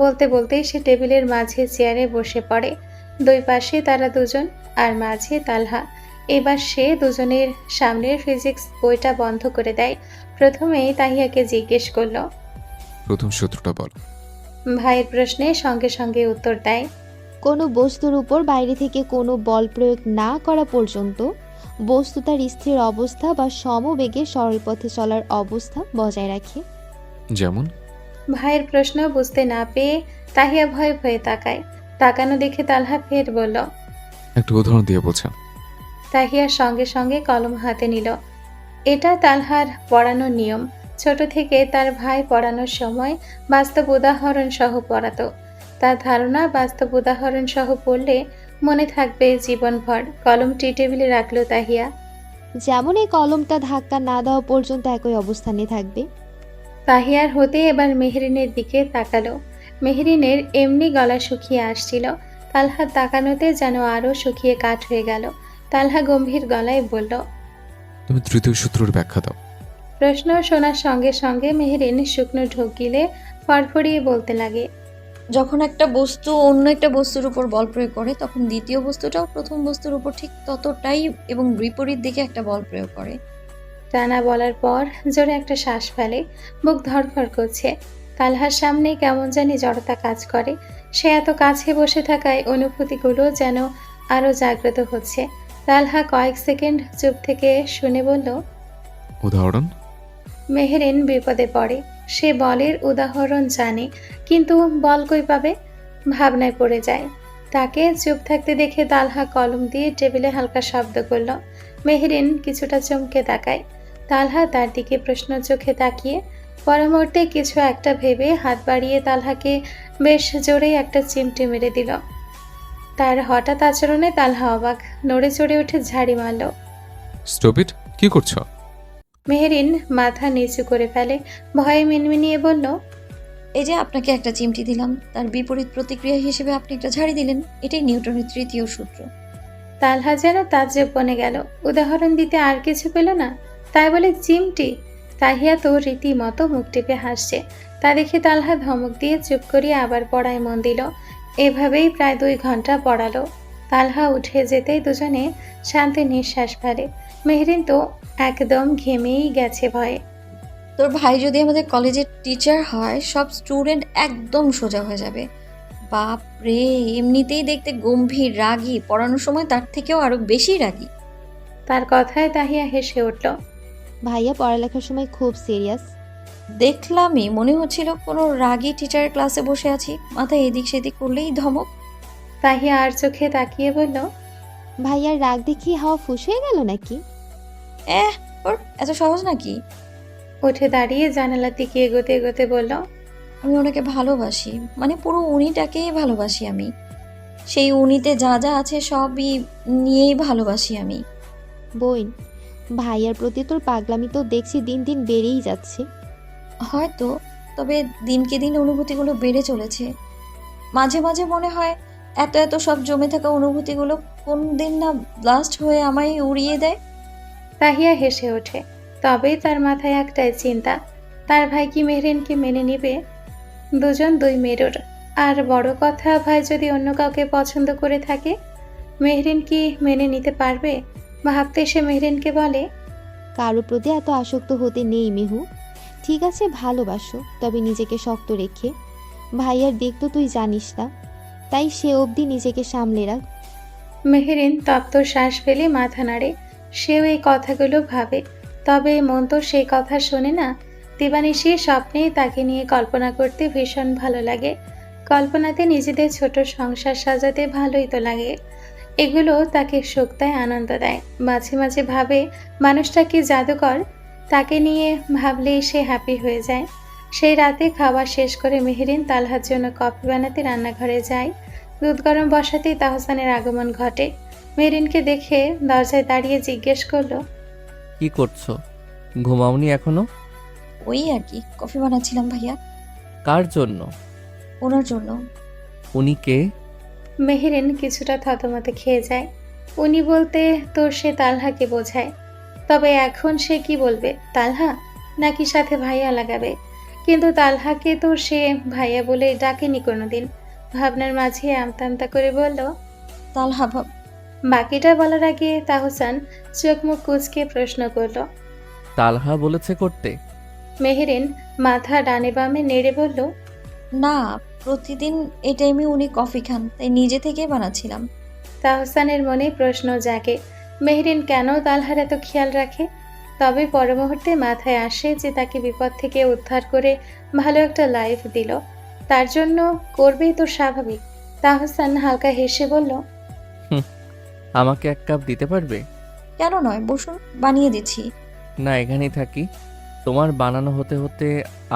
বলতে বলতেই সে টেবিলের মাঝে চেয়ারে বসে পড়ে। দুই পাশে তারা দুজন, আর মাঝে তালহা। এবার সে দুজনের সামনের ফিজিক্স বইটা বন্ধ করে দেয়। প্রথমেই তাহিয়াকে জিজ্ঞেস করল। প্রথম সূত্রটা বল। ভাইয়ের প্রশ্নে সঙ্গে সঙ্গে উত্তর দেয়। কোনো বস্তুর উপর বাইরে থেকে কোনো বল প্রয়োগ না করা পর্যন্ত বস্তু তার স্থির অবস্থা বা সমবেগে সরল পথে চলার অবস্থা বজায় রাখে। যেমন? ভাইয়ের প্রশ্ন বুঝতে না পেয়ে তাহিয়া ভয়ে ভয়ে তাকায়। তাকানো দেখে তালহা ফের বলল। একটা উদাহরণ দিয়ে বোঝা। তাহিয়ার সঙ্গে সঙ্গে কলম হাতে নিল। এটা তালহার পড়ানোর নিয়ম। ছোট থেকে তার ভাই পড়ানোর সময় বাস্তব উদাহরণ সহ পড়াতো। তার ধারণা বাস্তব উদাহরণ সহ পড়লে মনে থাকবে জীবনভর। কলমটি টেবিলে রাখলো তাহিয়া। যেমন এই কলমটা ধাক্কা না দেওয়া পর্যন্ত একই অবস্থানে থাকবে। তাহিয়ার হতে এবার মেহরিনের দিকে তাকালো। মেহরিনের এমনি গলা শুকিয়ে আসছিল। তালহা তাকানোতে যেন আরো শুকিয়ে কাঠ হয়ে গেল। তালহা গম্ভীর গলায় বলল, তুমি তৃতীয় সূত্রের ব্যাখ্যা দাও। প্রশ্ন শোনার সঙ্গে সঙ্গে মেহরিন শুকনো ঢোক গিলে ফড়ফড়িয়ে বলতে লাগে, যখন একটা বস্তু অন্য একটা বস্তুর উপর বল প্রয়োগ করে, তখন দ্বিতীয় বস্তুটাও প্রথম বস্তুর উপর ঠিক ততটাই এবং বিপরীত দিকে একটা বল প্রয়োগ করে। টানা বলার পর জোরে একটা শ্বাস ফেলে। বুক ধড়ফড় করছে। তালহার সামনে কেমন জানি জড়তা কাজ করে। সে এত কাছে বসে থাকায় অনুভূতিগুলো যেন আরো জাগ্রত হচ্ছে। তালহা কয়েক সেকেন্ড চুপ থেকে শুনে বলল, উদাহরণ? মেহরিন বিপদে পড়ে। সে বলের উদাহরণ জানে, কিন্তু বল কই পাবে? ভাবনায় পড়ে যায়। তাকে চুপ থাকতে দেখে তালহা কলম দিয়ে টেবিলে হালকা শব্দ করল। মেহরিন কিছুটা চমকে তাকায়। তালহা তার দিকে প্রশ্ন চোখে তাকিয়ে পরমুহূর্তে কিছু একটা ভেবে হাত বাড়িয়ে তালহাকে বেশ জোরেই একটা চিমটি মেরে দিল। তার হঠাৎ আচরণে তালহা অবাক, নড়ে চড়ে উঠে ঝাড়ি মারল। Stop it! কি করছো? মেহরিন মাথা নিচু করে ফেলে, ভয়ে মিনমিনিয়ে বলল, এই যে আপনাকে একটা চিমটি দিলাম, তার বিপরীত প্রতিক্রিয়া হিসেবে আপনি একটা ঝাড়ি দিলেন। এটাই নিউটনের তৃতীয় সূত্র। তালহা যেন তাজ্জব বনে গেল। উদাহরণ দিতে আর কিছু পেল না, তাই বলে চিমটি? তাহিয়া তো রীতিমতো মুখ টিপে হাসছে। তা দেখে তালহা ধমক দিয়ে চুপ করিয়ে আবার পড়ায় মন দিল। এভাবেই প্রায় 2 ঘন্টা পড়ালো। তালহা উঠে যেতেই দুজনে শান্তি নিঃশ্বাস ফেলে। মেহরিন তো একদম ঘেমেই গেছে ভয়ে। তোর ভাই যদি আমাদের কলেজের টিচার হয়, সব স্টুডেন্ট একদম সোজা হয়ে যাবে। বাপ রে, এমনিতেই দেখতে গম্ভীর, রাগী, পড়ানোর সময় তার থেকেও আরো বেশি রাগী। তার কথায় তাহিয়া হেসে উঠল। ভাইয়া পড়ালেখার সময় খুব সিরিয়াস। দেখলামই, মনে হচ্ছিল কোনো রাগী টিচারের ক্লাসে বসে আছি। মাথায় এদিক সেদিক করলেই ধমক। তাহিয়া আর চোখে তাকিয়ে বলল, ভাইয়ার রাগ দেখিয়ে হাওয়া ফুস হয়ে গেল নাকি? ওর এত সহজ নাকি? উঠে দাঁড়িয়ে জানালার দিকে এগোতে এগোতে বলল, আমি ওনাকে ভালোবাসি, মানে পুরো উনিটাকেই ভালোবাসি আমি। সেই উনিতে যা যা আছে সবই নিয়েই ভালোবাসি আমি। বোন, ভাইয়ার প্রতি তোর পাগলামি তো দেখছি দিন দিন বেড়েই যাচ্ছে। হয়তো, তবে দিনকে দিন অনুভূতিগুলো বেড়ে চলেছে। মাঝে মাঝে মনে হয় এত এত সব জমে থাকা অনুভূতিগুলো কোন দিন না ব্লাস্ট হয়ে আমায় উড়িয়ে দেয়। তাহিয়া হেসে ওঠে। তবেই তার মাথায় একটাই চিন্তা, তার ভাই কি মেহরিনকে মেনে নিবে? দুজন 2 মেরুর। আর বড় কথা, ভাই যদি অন্য কাউকে পছন্দ করে থাকে, মেহরিন কি মেনে নিতে পারবে? ভাবতে সে মেহরিনকে বলে, কারো প্রতি এত আসক্ত হতে নেই মেহু। ঠিক আছে, ভালোবাসো, তবে নিজেকে শক্ত রেখে। ভাইয়ার দিক তো তুই জানিস না, তাই সে অবধি নিজেকে সামলে রাখ। মেহরিন তপ্ত শ্বাস ফেলে মাথা নাড়ে। সেও এই কথাগুলো ভাবে, তবে মন তো সেই কথা শোনে না। দিবানিশি স্বপ্নে তাকে নিয়ে কল্পনা করতে ভীষণ ভালো লাগে। কল্পনাতে নিজেদের ছোট সংসার সাজাতে ভালোই তো লাগে। এগুলো তাকে সুখ দেয়, আনন্দ দেয়। মাঝে মাঝে ভাবে মানুষটা কি জাদুকর, তাকে নিয়ে ভাবলেই সে হ্যাপি হয়ে যায়। সেই রাতে খাওয়া শেষ করে মেহরিন তালহার জন্য কফি বানাতে রান্নাঘরে যায়। দুধ গরম বসাতেই তাহসানের আগমন ঘটে। মেহরিনকে দেখে দরজায় দাঁড়িয়ে জিজ্ঞেস করলো, কি করছো? ঘুমাওনি এখনো? ওই আর কি, কফি বানাচ্ছিলাম ভাইয়া। কার জন্য? ওনার জন্য। উনি কে? মেহরিন কিছুটা থতমতে খেয়ে যায়। উনি বলতে তো সে তালহাকে বোঝায়, তবে এখন সে কি বলবে, তালহা নাকি সাথে ভাইয়া লাগাবে? কিন্তু তালহাকে তো সে ভাইয়া বলে ডাকেনি কোনোদিন। ভাবনার মাঝে আমতা আমতা করে বলল, তালহা বাকিটা বলার আগে তাহসান চোখ মুখ কুঁচকে প্রশ্ন করল। তালহা বলেছে করতে? মেহরিন মাথা ডানে বামে নেড়ে বলল, না, প্রতিদিন এই টাইমে উনি কফি খান, তাই নিজে থেকেই বানাচ্ছিলাম। তাহসানের মনে প্রশ্ন জাগে, মেহরিন কেন তালহার এত খেয়াল রাখে? তবে পর মুহূর্তে মাথায় আসে যে তাকে বিপদ থেকে উদ্ধার করে ভালো একটা লাইফ দিল, তার জন্য করবেই তো স্বাভাবিক। তাহসান হালকা হেসে বলল, আমাকে এক কাপ দিতে পারবে? কেন নয়, বসুন, বানিয়ে দিচ্ছি। না, এখানেই থাকি, তোমার বানানো হতে হতে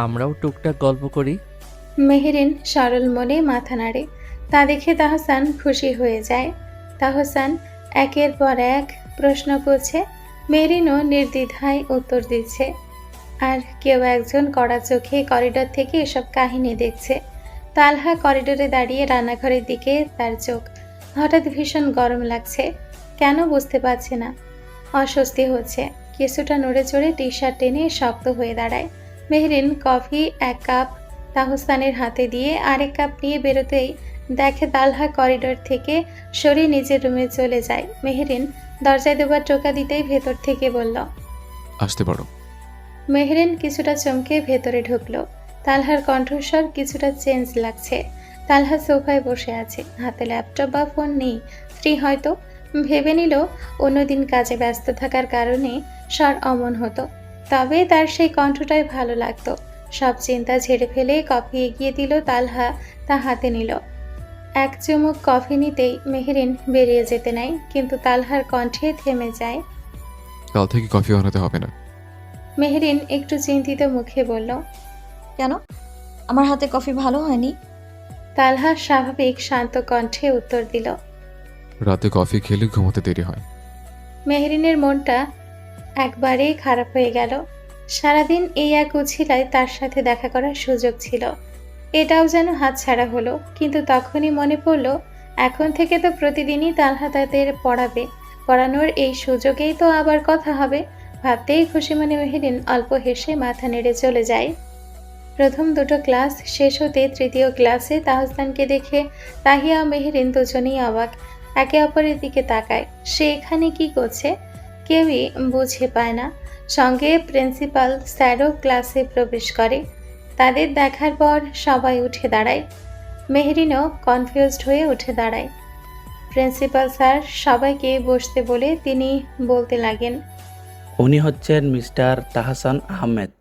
আমরাও টুকটাক গল্প করি। মেহরিন সরল মনে মাথা নাড়ে। তা দেখে তাহসান খুশি হয়ে যায়। তাহসান একের পর এক প্রশ্ন করছে, মেহরিনও নির্দ্বিধায় উত্তর দিচ্ছে। আর কেউ একজন কড়া চোখে করিডোর থেকে এসব কাহিনী দেখছে। তালহা করিডোরে দাঁড়িয়ে রান্নাঘরের দিকে তার চোখ। হঠাৎ ভীষণ গরম লাগছে, কেন বুঝতে পারছে না। অস্বস্তি হচ্ছে, কিছুটা নড়ে চড়ে টি শার্ট টেনে শক্ত হয়ে দাঁড়ায়। মেহরিন কফি এক কাপ তাহসানের হাতে দিয়ে আরেক কাপ নিয়ে বেরোতেই দেখে তালহা করিডোর থেকে সরে নিজের রুমে চলে যায়। মেহরিন দরজায় দুবার টোকা দিতেই ভেতর থেকে বলল, আসতে পারো। মেহরিন কিছুটা চমকে ভেতরে ঢুকলো। তালহার কণ্ঠস্বর কিছুটা চেঞ্জ লাগছে। তালহা সোফায় বসে আছে, হাতে ল্যাপটপ বা ফোন নেই, ফ্রি হয়তো। ভেবে নিল অন্যদিন কাজে ব্যস্ত থাকার কারণে স্বর অমন হতো, তবে তার সেই কণ্ঠটাই ভালো লাগতো। সব চিন্তা ঝেড়ে ফেলে কফি এগিয়ে দিল তালহা, তা হাতে নিল। এক চুমুক কফি নিতেই মেহরিন বেরিয়ে যেতে নাই, কিন্তু তালহার কণ্ঠে থেমে যায়। কাল থেকে কফি বানাতে হবে না। মেহরিন একটু চিন্তিত মুখে বলল, কেন, আমার হাতে কফি ভালো হয়নি? তালহা স্বাভাবিক শান্ত কণ্ঠে উত্তর দিল। রাতে কফি খেলে ঘুমোতে দেরি হয়। মেহরিনের মনটা একবারেই খারাপ হয়ে গেল। সারাদিন এই এক উছিলায় তার সাথে দেখা করার সুযোগ ছিল, এটাও যেন হাতছাড়া হলো। কিন্তু তখনই মনে পড়ল, এখন থেকে তো প্রতিদিনই তালহা তাদের পড়াবে, পড়ানোর এই সুযোগেই তো আবার কথা হবে। ভাবতেই খুশি মনে মেহরিন অল্প হেসে মাথা নেড়ে চলে যায়। প্রথম দুটো ক্লাস শেষ হতে তৃতীয় ক্লাসে তাহসানকে দেখে তাহিয়া ও মেহরিন দুজনেই অবাক, একে অপরের দিকে তাকায়। সে এখানে কি করছে কেউই বুঝে পায় না। সঙ্গে প্রিন্সিপাল স্যারও ক্লাসে প্রবেশ করে। তাদের দেখার পর সবাই উঠে দাঁড়ায়। মেহরিনও কনফিউজড হয়ে উঠে দাঁড়ায়। প্রিন্সিপাল স্যার সবাইকে বসতে বলে তিনি বলতে লাগেন, উনি হচ্ছেন মিস্টার তাহসান আহমেদ,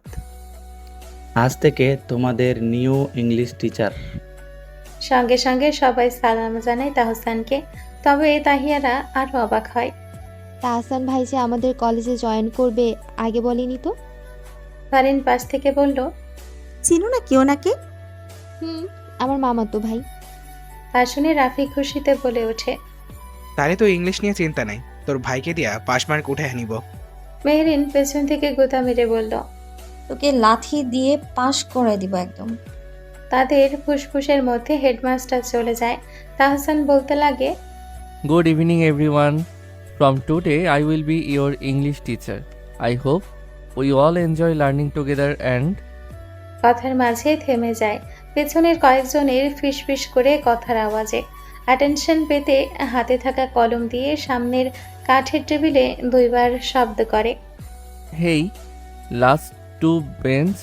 আজ থেকে তোমাদের নিউ ইংলিশ টিচার। সঙ্গে সঙ্গে সবাই সালাম জানায় তাহসানকে। তবে তাহিয়ারা আরও অবাক হয়। তাহসান ভাই যে আমাদের কলেজে জয়েন করবে আগে বলেনি তো। ফারিন পাশ থেকে বলল, চিনো না কেউ নাকি? আমার মামাতো ভাই। তা শুনে রাফি খুশিতে বলে ওঠে, তাহলে তো ইংলিশ নিয়ে চিন্তা নাই, তোর ভাইকে দিয়া পাস মার্ক উঠে নিব। মেহরিন পেছন থেকে গোতা মেরে বলল, তোকে লাথি দিয়ে পাশ করাই দিব একদম। তাদের ফুসফুসের মধ্যে হেডমাস্টার চলে যায়। তাহসান বলতে লাগে, good evening everyone, from today I will be your English teacher. I hope we all enjoy learning together and. কথার মাঝে থেমে যায়। পেছনের কয়েকজনের ফিসফিস করে কথার আওয়াজে অ্যাটেনশন পেতে হাতে থাকা কলম দিয়ে সামনের কাঠের টেবিলে দুইবার শব্দ করে। হেই, লাস্ট টু বেঞ্চ,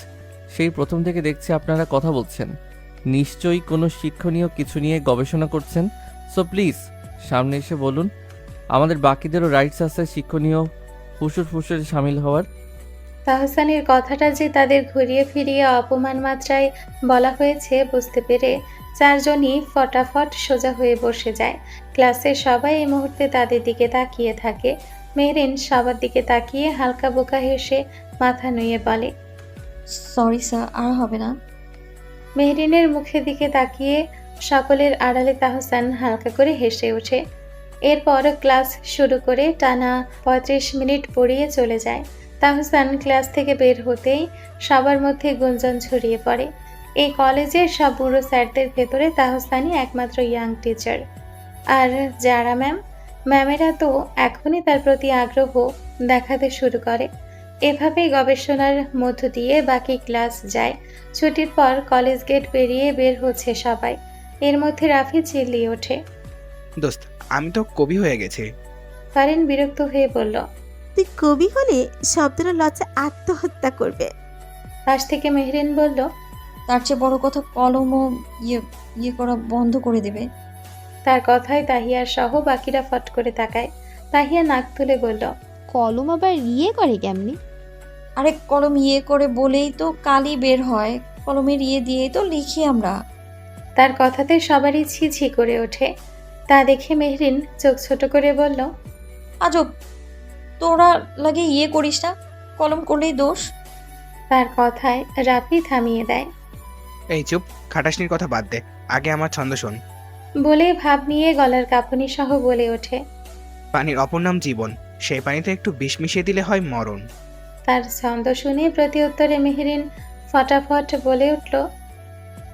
সেই প্রথম থেকে দেখছি আপনারা কথা বলছেন। নিশ্চয়ই কোনো শিক্ষণীয় কিছু নিয়ে গবেষণা করছেন। সো প্লিজ সামনে এসে বলুন। আমাদের বাকিদেরও রাইটস আছে শিক্ষণীয় ফুসুরে সামিল হওয়ার। তাহসানের কথাটা যে তাদের ঘুরিয়ে ফিরিয়ে অপমান মাত্রায় বলা হয়েছে বুঝতে পেরে চারজনই ফটাফট সোজা হয়ে বসে যায়। ক্লাসের সবাই এই মুহূর্তে তাদের দিকে তাকিয়ে থাকে। মেহরিন সবার দিকে তাকিয়ে হালকা বোকা হেসে মাথা নুয়ে বলে, সরি স্যার, আর হবে না। মেহরিনের মুখের দিকে তাকিয়ে সকলের আড়ালে তাহসান হালকা করে হেসে ওঠে। এরপর ক্লাস শুরু করে টানা 35 মিনিট পড়িয়ে চলে যায়। তাহসান ক্লাস থেকে বের হতেই সবার মধ্যে গুঞ্জন ছড়িয়ে পড়ে। এই কলেজের সব বুড়ো স্যারদের ভেতরে তাহসানই একমাত্র ইয়াং টিচার। আর যারা ম্যামেরা তো এখনই তার প্রতি আগ্রহ দেখাতে শুরু করে। এভাবেই গবেষণার মধ্য দিয়ে বাকি ক্লাস যায়। ছুটির পর কলেজ গেট পেরিয়ে বের হচ্ছে সবাই। এর মধ্যে রাফি চিল্লিয়ে ওঠে, দোস্ত, আমি তো কবি হয়ে গেছি। ফারিন বিরক্ত হয়ে বলল, তুই কবি হলে শব্দটা লজ্জা আত্মহত্যা করবে। পাশ থেকে মেহরিন বলল, তার চেয়ে বড় কথা কলমও ইয়ে করা বন্ধ করে দেবে। তার কথায় তাহিয়া সহ বাকিরা ফট করে তাকায়। তাহিয়া নাক তুলে বলল, কলম আবার ইয়ে করে কেমনি? আরে কলম ইয়ে করে বলেই তো কালি বের হয়, কলমের ইয়ে দিয়েই তো লিখি আমরা। তার কথাতে সবারই ছি ছি করে ওঠে। তা দেখে মেহরিন চোখ ছোট করে বলল, আজব, তোরা লাগে ইয়ে করিস না, কলম করলেই দোষ। তার কথায় রাফি থামিয়ে দেয়। এই চুপ, খাটাসনির কথা বাদ দে, আগে আমার ছন্দ শোন। বলে ভাব নিয়ে গলার কাঁপুনি সহ বলে ওঠে, পানির অপর নাম জীবন, সেই পানিতে একটু বিষ মিশিয়ে দিলে হয় মরণ। তার ছন্দ শুনে প্রতি উত্তরে মেহরিন ফটাফট বলে উঠল,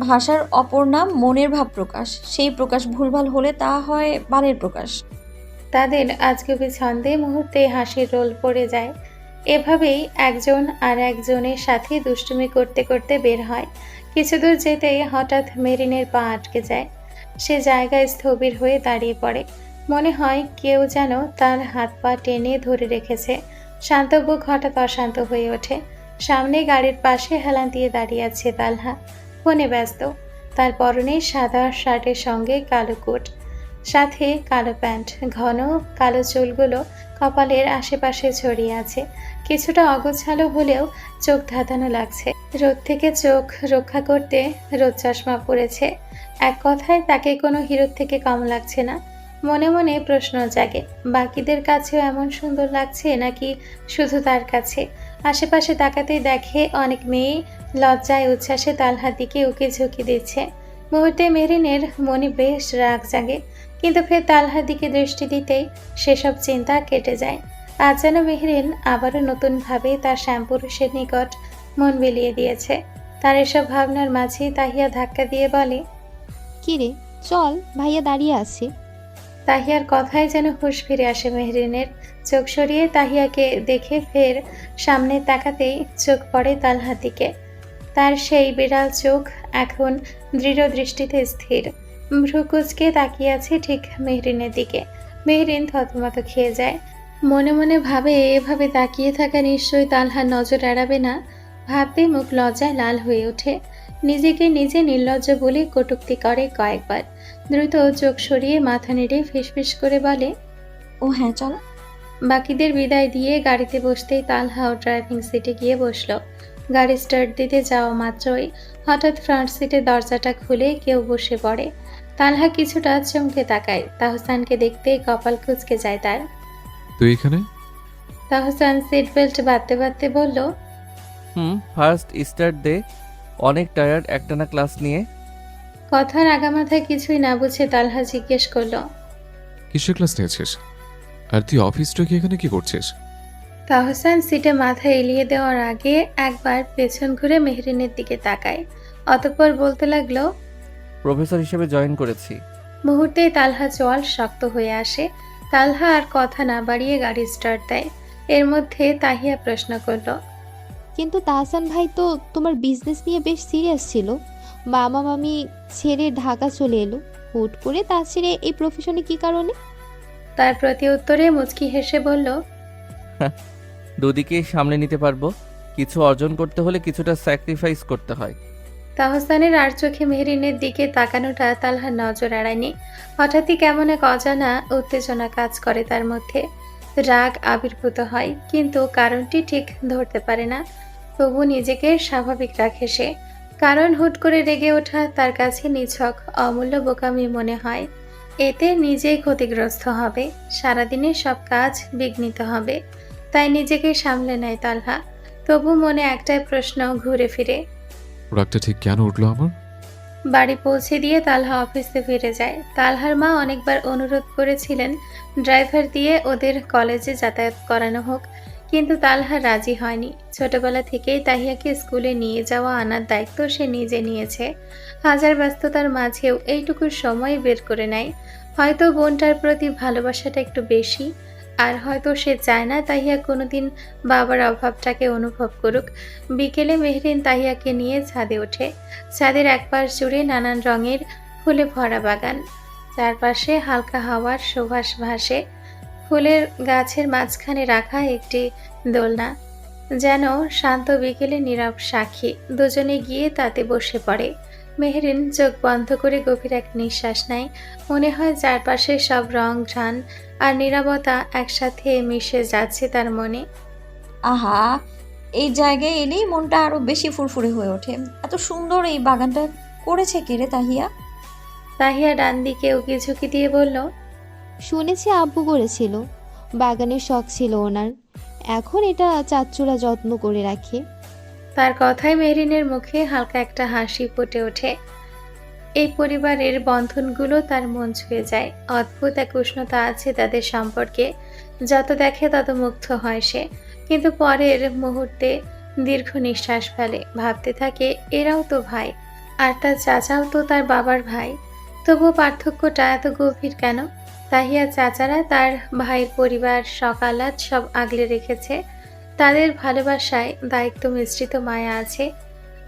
ভাষার অপর নাম মনের ভাব প্রকাশ, সেই প্রকাশ ভুলভাল হলে তা হয় বানের প্রকাশ। তাদের আজগুবি ছন্দে মুহূর্তে হাসির রোল পড়ে যায়। এভাবেই একজন আর একজনের সাথে দুষ্টুমি করতে করতে বের হয়। কিছু দূর যেতেই হঠাৎ মেরিনের পা আটকে যায়। সে জায়গায় স্থবির হয়ে দাঁড়িয়ে পড়ে। মনে হয় কেউ যেন তার হাত পা টেনে ধরে রেখেছে। শান্ত বুক হঠাৎ অশান্ত হয়ে ওঠে। সামনে গাড়ির পাশে হেলান দিয়ে দাঁড়িয়ে আছে তালহা, ফোনে ব্যস্ত। তার পরনে সাদা শার্টের সঙ্গে কালো কোট, সাথে কালো প্যান্ট। ঘন কালো চুলগুলো কপালের আশেপাশে ছড়িয়ে আছে। কিছুটা অগোছালো হলেও চোখ ধাঁধানো লাগছে। রোদ থেকে চোখ রক্ষা করতে রোদ চশমা পরেছে। এক কথায় তাকে কোনো হিরোর থেকে কম লাগছে না। মনে মনে প্রশ্ন জাগে, বাকিদের কাছেও এমন সুন্দর লাগছে নাকি শুধু তার কাছে? আশেপাশে তাকাতেই দেখে অনেক মেয়ে লজ্জায় উচ্ছ্বাসে তালহার দিকে উকি ঝুঁকি দিচ্ছে। মুহূর্তে মেরিনের মনে বেশ রাগ জাগে, কিন্তু ফের তালহার দিকে দৃষ্টি দিতেই সেসব চিন্তা কেটে যায়। আজ যেন মেহরিন আবারও নতুনভাবে তার শ্যামপুরুষের নিকট মন বিলিয়ে দিয়েছে। তার এসব ভাবনার মাঝেই তাহিয়া ধাক্কা দিয়ে বলে, কিরে চল, ভাইয়া দাঁড়িয়ে আছে। তাহিয়ার কথায় যেন হুঁশ ফিরে আসে মেহরিনের। চোখ সরিয়ে তাহিয়াকে দেখে ফের সামনে তাকাতেই চোখ পড়ে তালহার দিকে। তার সেই বিড়াল চোখ এখন দৃঢ় দৃষ্টিতে স্থির, ভ্রুকুচকে তাকিয়ে আছে ঠিক মেহরিনের দিকে। মেহরিন থতমত খেয়ে যায়। মনে মনে ভাবে, এভাবে তাকিয়ে থাকা নিশ্চয়ই তালহার নজর এড়াবে না। ভাবতে মুখ লজ্জায় লাল হয়ে ওঠে। নিজেকে নিজে নির্লজ্জ বলে কটূক্তি করে কয়েকবার। দ্রুত চোখ সরিয়ে মাথা নেড়ে ফিসফিস করে বলে, ও হ্যাঁ চল। বাকিদের বিদায় দিয়ে গাড়িতে বসতেই তালহাও ড্রাইভিং সিটে গিয়ে বসলো। গাড়ি স্টার্ট দিতে যাওয়া মাত্রই হঠাৎ ফ্রন্ট সিটের দরজাটা খুলে কেউ বসে পড়ে। তালহা কিছুটা চমকে তাকায়। তাহসানকে দেখতেই কপাল কুঁচকে যায় তার। তুই এখানে? তাহসান সিট বেল্ট বাঁধতে বাঁধতে বলল, ফার্স্ট স্টার্ট দে, অনেক টায়ার্ড একটানা ক্লাস নিয়ে। কথার আগামাথায় কিছুই না বুঝে তালহা জিজ্ঞেস করলো, কিসের ক্লাস নিয়েছিস? আর তুই অফিসটা কি এখানে কি করছিস? তাহসান সিটে মাথা এলিয়ে দেওয়ার আগে একবার পেছন ঘুরে মেহরিনের দিকে তাকায়। অতঃপর বলতে লাগলো, প্রফেসর হিসেবে জয়েন করেছি। মুহূর্তেই তালহা চোয়াল শক্ত হয়ে আসে। তালহা আর কথা না বাড়িয়ে গাড়ি স্টার্ট দেয়। এর মধ্যে তাহিয়া প্রশ্ন করলো, কিন্তু তাহসান ভাই তো তোমার বিজনেস নিয়ে বেশ সিরিয়াস ছিল। মামা মামি ছেড়ে ঢাকা চলে এলো, হুট করে তা ছেড়ে এই প্রফেশনে কি কারণে? তার প্রতি উত্তরে মুচকি হেসে বলল, দুদিকেই সামলে নিতে পারবো। কিছু অর্জন করতে হলে কিছুটা স্যাক্রিফাইস করতে হয়। তাহসানের আর চোখে মেহরিনের দিকে তাকানোটা তালহার নজর এড়ায়নি। হঠাৎই কেমন এক অজানা উত্তেজনা কাজ করে তার মধ্যে। রাগ আবির্ভূত হয়, কিন্তু কারণটি ঠিক ধরতে পারে না। তবু নিজেকে স্বাভাবিক রাখে সে, কারণ হুট করে রেগে ওঠা তার কাছে নিছক অমূল্য বোকামি মনে হয়। এতে নিজেই ক্ষতিগ্রস্ত হবে, সারাদিনের সব কাজ বিঘ্নিত হবে। তাই নিজেকে সামলে নেয় তালহা। তবু মনে একটাই প্রশ্ন ঘুরে ফিরে। রাগটা ঠিক কেন উঠলো আমার? বাড়ি পৌঁছে দিয়ে তালহা অফিসে ফিরে যায়। তালহার মা অনেকবার অনুরোধ করেছিলেন ড্রাইভার দিয়ে ওদের কলেজে যাতায়াত করানো হোক, কিন্তু তালহা রাজি হয়নি। ছোটবেলা থেকেই তাহিয়াকে স্কুলে নিয়ে যাওয়া আনার দায়িত্ব সে নিজে নিয়েছে। হাজার ব্যস্ততার মাঝেও এইটুকু সময় বের করে নেয়। হয়তো বোনটার প্রতি ভালোবাসাটা একটু বেশি, আর হয়তো সে চায় না তাহিয়া কোনোদিন বাবার অভাবটাকে অনুভব করুক। বিকেলে মেহরিন তাহিয়াকে নিয়ে ছাদে ওঠে। ছাদের একপাশ জুড়ে নানান রঙের ফুলে ভরা বাগান, চারপাশে হালকা হাওয়ার সুবাস ভাসে। ফুলের গাছের মাঝখানে রাখা একটি দোলনা যেন শান্ত বিকেলে নীরব সাক্ষী। দুজনে গিয়ে তাতে বসে পড়ে। মেহরিন চোখ বন্ধ করে গভীর এক নিঃশ্বাস নেয়। মনে হয় চারপাশে সব রং, ঘ্রাণ আর নীরবতা একসাথে মিশে যাচ্ছে তার মনে। আহা, এই জায়গায় এলেই মনটা আরো বেশি ফুরফুরে হয়ে ওঠে। এত সুন্দর এই বাগানটা করেছে কে রে তাহিয়া? তাহিয়া ডান দিকে উকি ঝুঁকি দিয়ে বলল, শুনেছি আব্বু করেছিল, বাগানের শখ ছিল ওনার। এখন এটা চাচ্চুরা যত্ন করে রাখে। তার কথায় মেহরিনের মুখে হালকা একটা হাসি ফুটে ওঠে। এই পরিবারের বন্ধনগুলো তার মন ছুঁয়ে যায়। অদ্ভুত এক উষ্ণতা আছে তাদের সম্পর্কে। যত দেখে তত মুগ্ধ হয় সে, কিন্তু পরের মুহূর্তে দীর্ঘ নিঃশ্বাস ফেলে। ভাবতে থাকে এরাও তো ভাই, আর তার চাচাও তো তার বাবার ভাই। তবুও পার্থক্যটা এত গভীর কেন? তাহিয়া চাচারা তার ভাইয়ের পরিবার, সকালাত সব আগলে রেখেছে। তাদের ভালোবাসায় দায়িত্ব মিশ্রিত মায়া আছে।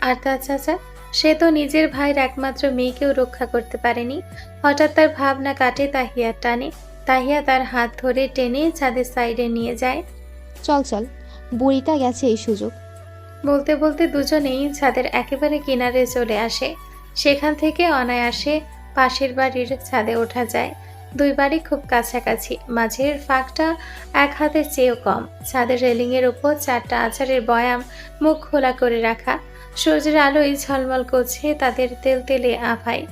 আর তার চাচা, সে তো নিজের ভাইয়ের একমাত্র মেয়েকেও রক্ষা করতে পারেনি। হঠাৎ তার ভাবনা কাটে তাহিয়ার টানে। তাহিয়া তার হাত ধরে টেনে ছাদের সাইডে নিয়ে যায়। চল চল, বুড়িটা গেছে এই সুযোগ। বলতে বলতে দুজনেই ছাদের একেবারে কিনারে চলে আসে। সেখান থেকে অনায়াসে পাশের বাড়ির ছাদে ওঠা যায়। দুই বাড়ি খুব কাছাকাছি, মাঝের ফাঁকটা এক হাতের চেয়েও কম। ছাদের রেলিংয়ের উপর চারটা আচারের বয়াম মুখ খোলা করে রাখা। সূর্যের আলোয় ঝলমল করছে তাদের তেলতেলে আভায়।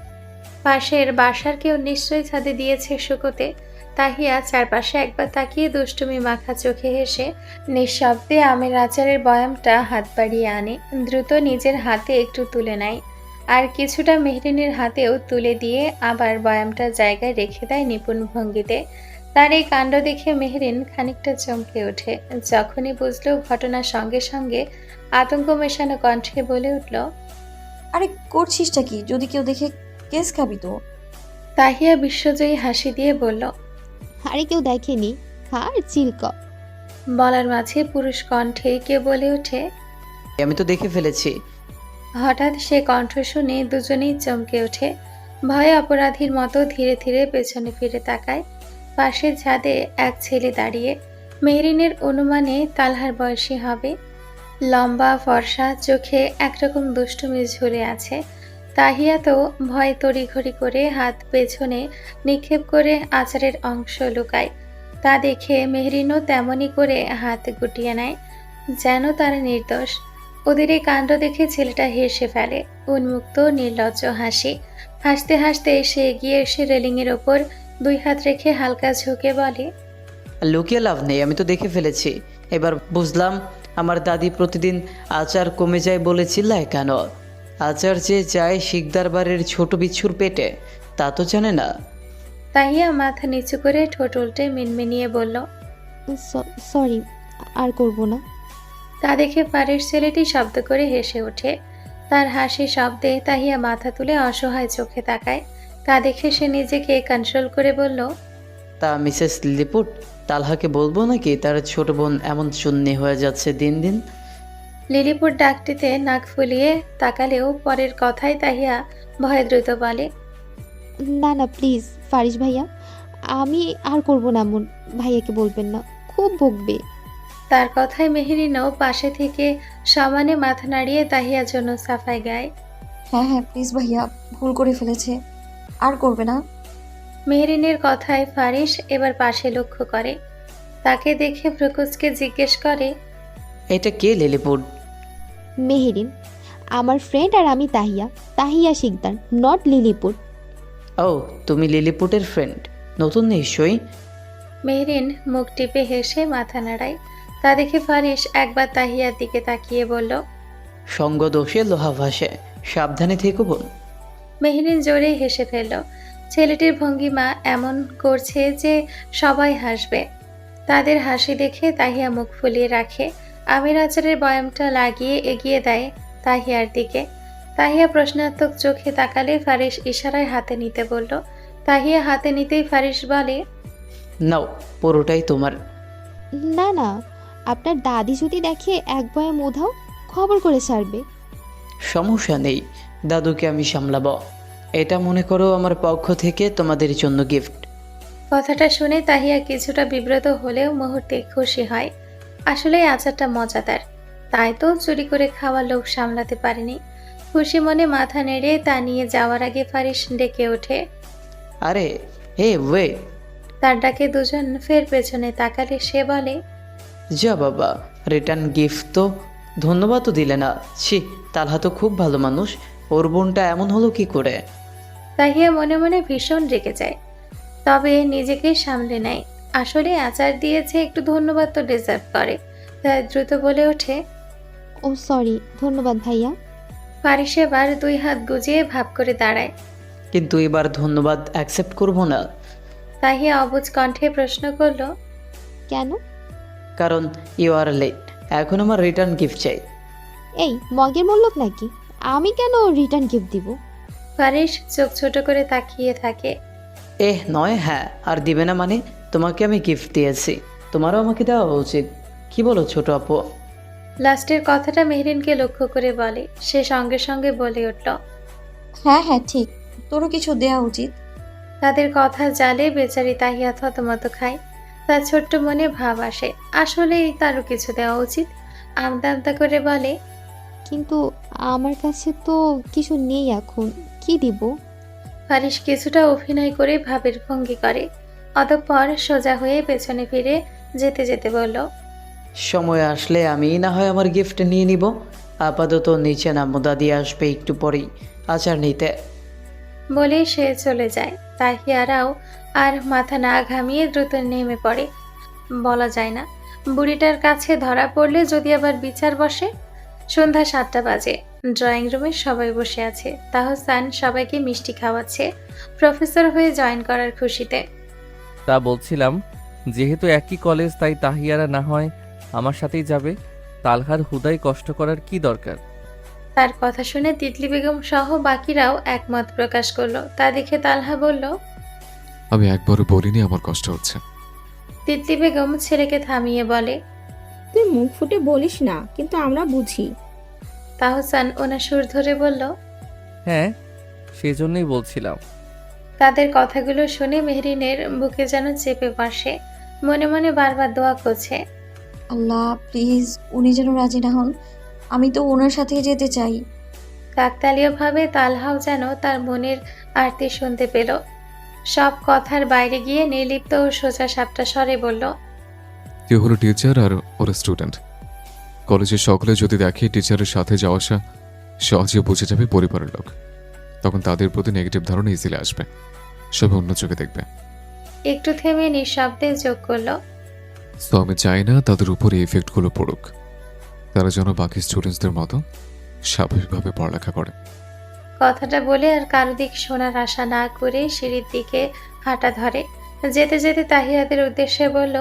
পাশের বাসার কেউ নিশ্চয়ই ছাদে দিয়েছে শুকোতে। তাহিয়া চারপাশে একবার তাকিয়ে দুষ্টুমি মাখা চোখে হেসে নিঃশব্দে আমের আচারের বয়ামটা হাত বাড়িয়ে আনে। দ্রুত নিজের হাতে একটু তুলে নেয়, আর কিছুটা মেহরিনের হাতেও তুলে দিয়ে আবার বয়ামটা জায়গায় রেখে দেয় নিপুণ ভঙ্গিতে। তার এই কাণ্ড দেখে মেহরিন খানিকটা চমকে ওঠে। যখনই বুঝলো ঘটনার সঙ্গে সঙ্গে আতঙ্ক মেশানো কণ্ঠে বলে উঠল, আরে করছিসটা কি? যদি কেউ দেখে কেস খাবি তো। তাহিয়া বিশ্বজয়ী হাসি দিয়ে বলল, আরে কেউ দেখেনি, আর চিলক। বলার মাঝে পুরুষ কণ্ঠে কে বলে ওঠে, আমি তো দেখে ফেলেছি। হঠাৎ সে কণ্ঠ শুনে দুজনেই চমকে ওঠে। ভয়ে অপরাধীর মতো ধীরে ধীরে পেছনে ফিরে তাকায়। পাশের ছাদে এক ছেলে দাঁড়িয়ে। মেহরিনের অনুমানে তালহার বয়সী হবে। লম্বা, ফর্সা, চোখে একরকম দুষ্টুমি ঝুলে আছে। তাহিয়া তো ভয় তড়িঘড়ি করে হাত পেছনে নিক্ষেপ করে আচারের অংশ লুকায়। তা দেখে মেহরিনও তেমনি করে হাত গুটিয়ে নেয়, যেন তারা নির্দোষ। ওদের এই কাণ্ড দেখে ছেলেটা হেসে ফেলে, উন্মুক্ত নির্লজ্জ হাসি। হাসতে হাসতে সে এগিয়ে এসে রেলিংয়ের ওপর দুই হাত রেখে হালকা ঝুঁকে বলে, লুকিয়ে লাভ নেই, আমি তো দেখে ফেলেছি। এবার বুঝলাম আমার দাদি প্রতিদিন আচার কমে যায় বলে চিল্লায় কেন। আচার যে যায় শিকদার বাড়ির ছোট বিচ্ছুর পেটে, তা তো জানে না। তাহিয়া মাথা নিচু করে ঠোঁট উল্টে মিনমিনিয়ে বলল, সরি, আর করব না। তা দেখে পাড়ের ছেলেটি শব্দ করে হেসে ওঠে। তার হাসি শব্দে তাহিয়া মাথা তুলে অসহায় চোখে তাকায়। তা দেখে সে নিজেকে কন্ট্রোল করে বলল, তা মিসেস লিপুট, তালহাকে বলবো নাকি তার ছোট বোন এমন চুন্নি হয়ে যাচ্ছে দিন দিন? লিলিপুর ডাকটিতে নাক ফুলিয়ে তাকালেও পরের কথায় তাহিয়া ভয়ে দ্রুত বলে, না না প্লিজ ফারিস ভাইয়া, আমি আর করব না এমন। ভাইয়াকে বলবেন না, খুব বকবে। তার কথায় মেহেরিনও পাশে থেকে সমানে মাথা নাড়িয়ে তাহিয়ার জন্য সাফাই গায়। হ্যাঁ হ্যাঁ প্লিজ ভাইয়া, ভুল করে ফেলেছে, আর করবে না। মেহেরিনের কথায় ফারিস এবার পাশে লক্ষ্য করে। তাকে দেখে প্রকোচকে জিজ্ঞেস করে, এটা কে লিলিপুট? মেহেরিন আমার ফ্রেন্ড, আর আমি তাহিয়া, তাহিয়া শিকদার, নট লিলিপুট। ও, তুমি লিলিপুটের ফ্রেন্ড, নতুন নিশ্চয়ই। মেহেরিন মুখ টিপে হেসে মাথা নাড়ায়। তা দেখে ফারিস একবার তাহিয়ার দিকে তাকিয়ে বলল, সঙ্গ দোষে লোহা ভাসে, সাবধানে থেকো বোন। মেহেরিন জোরে হেসে ফেলল। ছেলেটির ভঙ্গিমা এমন করছে যে সবাই হাসবে। তাদের হাসি দেখে তাহিয়া মুখ ফুলিয়ে রাখে। আমির আচারের বয়ামটা লাগিয়ে এগিয়ে দেয় তাহিয়ার দিকে। তাহিয়া প্রশ্নাত্মক চোখে তাকালে ফারিস ইশারায় হাতে নিতে বলল। তাহিয়া হাতে নিতেই ফারিস বলে, নাও, পুরোটাই তোমার। না না, আপনার দাদি যদি দেখে এক বয়ে মোধাও খবর করে ছাড়বে। সমস্যা নেই, দাদুকে আমি সামলাবো। এটা মনে করো আমার পক্ষ থেকে তোমাদের জন্য গিফট। কথাটা শুনে তাহিয়া কিছুটা বিব্রত হলেও মুহূর্তে খুশি হয়। আসলে আচারটা মজাদার, তাই তো চুরি করে খাওয়ার লোভ সামলাতে পারেনি। খুশি মনে মাথা নেড়ে তা নিয়ে যাওয়ার আগে ফারিস ডেকে ওঠে। আরে হে ওয়ে! তার ডাকে দুজন ফের পেছনে তাকালে সে বলে, যা বাবা, রিটার্ন গিফট তো ধন্যবাদও দিলে না। ছি, তালহা তো খুব ভালো মানুষ, ওর বোনটা এমন হলো কি করে? তাহিয়া মনে মনে ভীষণ রেগে যায়, তবে নিজেকে সামলে নেয়। আসলে আচার দিয়েছে, একটু ধন্যবাদ তো ডিজার্ভ করে। তাই দ্রুত বলে ওঠে, ও সরি, ধন্যবাদ ভাইয়া। ফারিস এবার দুই হাত গুজিয়ে ভাব করে দাঁড়ায়। কিন্তু এবার ধন্যবাদ অ্যাকসেপ্ট করবো না। তাহিয়া অবুঝ কণ্ঠে প্রশ্ন করল, কেন? কারণ ইউ আর লেট, এখন আমার রিটার্ন গিফট চাই। এই মগের মূল্যক নাকি? আমি কেন রিটার্ন গিফট দিব? ফারিস চোখ ছোট করে তাকিয়ে থাকে। নয় হ্যাঁ, আর দিবে না মানে? তোমাকে আমি গিফট দিয়েছি, তোমারও আমাকে দেওয়া উচিত। কি বলো ছোট আপু? লাস্টের কথাটা মেহরিনকে লক্ষ্য করে বলে। সে সঙ্গে সঙ্গে বলে উঠল, হ্যাঁ হ্যাঁ ঠিক, তোরও কিছু দেওয়া উচিত। তাদের কথা জালে বেচারি তাহিয়া থতমত খায়। তার ছোট্ট মনে ভাব আসে, আসলেই তারও কিছু দেওয়া উচিত। আমদা আমদা করে বলে, কিন্তু আমার কাছে তো কিছু নেই এখন, কি দিব? ফারিস কিছুটা অভিনয় করে ভাবের ভঙ্গি করে। অতঃপর সোজা হয়ে পেছনে ফিরে যেতে যেতে বলল, সময় আসলে আমি না হয় আমার গিফট নিয়ে নিব। আপাতত নিচে নামো, দাদি আসবে একটু পরেই আচার নিতে। বলে সে চলে যায়। তাহিয়ারাও আর মাথা না ঘামিয়ে দ্রুত নেমে পড়ে। বলা যায় না, বুড়িটার কাছে ধরা পড়লে যদি আবার বিচার বসে। সন্ধ্যা 7টা বাজে। ড্রয়িং রুমে সবাই বসে আছে। তাহসান সবাইকে মিষ্টি খাওয়াচ্ছে, প্রফেসর হয়ে জয়েন করার খুশিতে। তা বলছিলাম, যেহেতু একই কলেজ, তাই তাহিয়ারা না হয় আমার সাথেই যাবে। তালহার হুদাই কষ্ট করার কি দরকার? তার কথা শুনে তিতলি বেগম সহ বাকিরাও একমত প্রকাশ করলো। তা দেখে তালহা বলল, আমি একবারও বলিনি আমার কষ্ট হচ্ছে। তিতলি বেগম ছেলেকে থামিয়ে বলে, তুই মুখ ফুটে বলিস না, কিন্তু আমরা বুঝি। তাহসান ওনার সুর ধরে বলল, হ্যাঁ, সেজন্যই বলছিলাম। তাদের কথাগুলো শুনে মেহরিনের বুকে যেন চেপে বসে। মনে মনে বারবার দোয়া করছে, আল্লাহ প্লিজ উনি যেন রাজি না হন, আমি তো ওনার সাথেই যেতে চাই। কাকতালীয়ভাবে তালহাও যেন তার মনের আরতি শুনতে পেল। সব কথার বাইরে গিয়ে নির্লিপ্ত ও সোজা সাপটা স্বরে বলল, কেউ হলো টিচার আর ওরা স্টুডেন্ট। কলেজের সকলে যদি দেখে টিচারের সাথে যাওয়া আসা, সহজে বুঝে যাবে পরিবারের লোক। তখন তাদের প্রতি নেগেটিভ ধারণা ইজিলি আসবে, সবাই অন্য চোখে দেখবে। একটু থেমে নিঃশব্দে যোগ করলো, তো আমি চাই না তাদের উপর এই এফেক্টগুলো পড়ুক। তারা যেন বাকি স্টুডেন্টসদের মতো স্বাভাবিকভাবে পড়ালেখা করে। কথাটা বলে আর কারো দিক শোনার আশা না করে সিঁড়ির দিকে হাঁটা ধরে। যেতে যেতে তাহিয়াদের উদ্দেশ্যে বলল,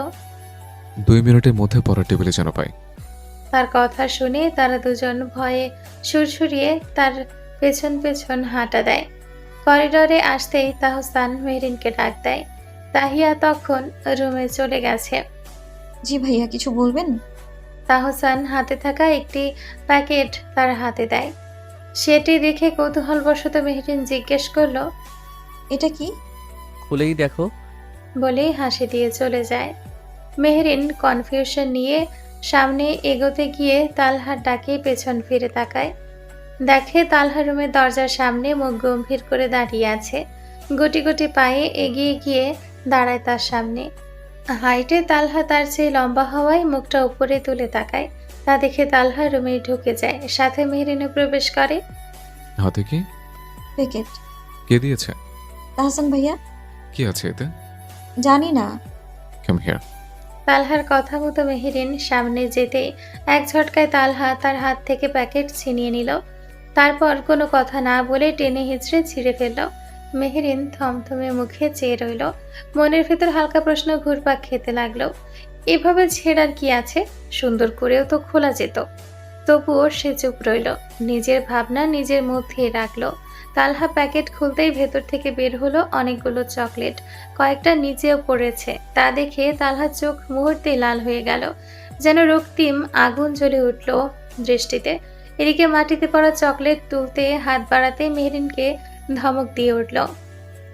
2 মিনিটের মধ্যে পড়ার টেবিলে যেন পাই। তার কথা শুনে তারা দুজন ভয়ে সুরসুরিয়ে তার পেছন পেছন হাঁটা দেয়। করিডোরে আসতেই তাহসান মেহরিনকে ডাক দেয়। তাহিয়া তখন রুমে চলে গেছে। জি ভাইয়া, কিছু বলবেন? তাহসান হাতে থাকা একটি প্যাকেট তার হাতে দেয়। সেটি দেখে কৌতূহলবশত মেহরিন জিজ্ঞেস করলো, এটা কি? খুলেই দেখো। বলেই হাসি দিয়ে চলে যায়। মেহরিন কনফিউশন নিয়ে সামনে এগোতে গিয়ে তালহার ডাকে পেছন ফিরে তাকায়। দেখে তালহা রুমের দরজার সামনে মুখ গম্ভীর করে দাঁড়িয়ে আছে। গুটি গুটি পায়ে এগিয়ে গিয়ে দাঁড়ায় তার সামনে। হাইটে তালহা তার চেয়ে লম্বা হওয়ায় মুখটা উপরে তুলে তাকায়। তা দেখে তালহা রুমে ঢুকে যায়, সাথে মেহরিনও প্রবেশ করে। হাতে কি? প্যাকেট। কে দিয়েছে? তাহসান ভাইয়া। কি আছে এতে? জানি না। Come here. তালহার কথা মতো মেহরিন সামনে যেতে এক ঝটকায় তালহা তার হাত থেকে প্যাকেট ছিনিয়ে নিল। তারপর কোনো কথা না বলে টেনে হিঁচড়ে ছিঁড়ে ফেলল। মেহরিন থমথমে মুখে চেয়ে রইল। মনের ভেতর হালকা প্রশ্ন ঘুরপাক খেতে লাগলো। এভাবে ছেড়ার কি আছে? সুন্দর করেও তো খোলা যেত। তবুও সে চুপ রইল, নিজের ভাবনা নিজের মধ্যে রাখলো। তালহা প্যাকেট খুলতেই ভেতর থেকে বের হলো অনেকগুলো চকলেট। কয়েকটা নিচেও পড়েছে। তা দেখে তালহার চোখ মুহূর্তে লাল হয়ে গেল, যেন রক্তিম আগুন জ্বলে উঠল দৃষ্টিতে। এদিকে মাটিতে পড়া চকলেট তুলতে হাত বাড়াতে মেহরিনকে ধমক দিয়ে উঠল,